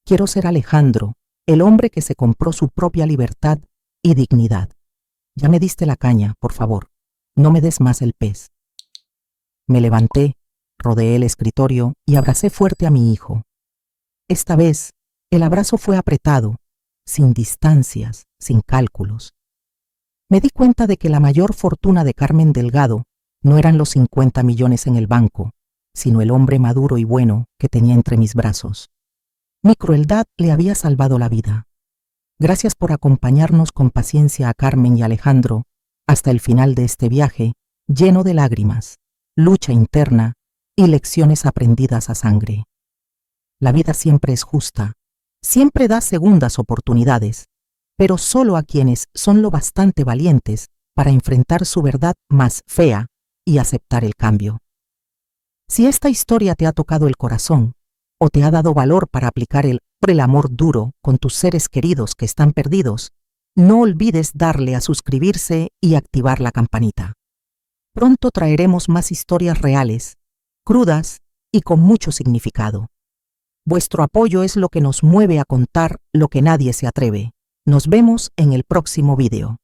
Quiero ser Alejandro, el hombre que se compró su propia libertad y dignidad. Ya me diste la caña, por favor. No me des más el pez. Me levanté, rodeé el escritorio y abracé fuerte a mi hijo. Esta vez, el abrazo fue apretado, sin distancias, sin cálculos. Me di cuenta de que la mayor fortuna de Carmen Delgado no eran los 50 millones en el banco, sino el hombre maduro y bueno que tenía entre mis brazos. Mi crueldad le había salvado la vida. Gracias por acompañarnos con paciencia a Carmen y Alejandro hasta el final de este viaje lleno de lágrimas, lucha interna y lecciones aprendidas a sangre. La vida siempre es justa, siempre da segundas oportunidades, pero solo a quienes son lo bastante valientes para enfrentar su verdad más fea y aceptar el cambio. Si esta historia te ha tocado el corazón o te ha dado valor para aplicar el amor duro con tus seres queridos que están perdidos, no olvides darle a suscribirse y activar la campanita. Pronto traeremos más historias reales, crudas y con mucho significado. Vuestro apoyo es lo que nos mueve a contar lo que nadie se atreve. Nos vemos en el próximo video.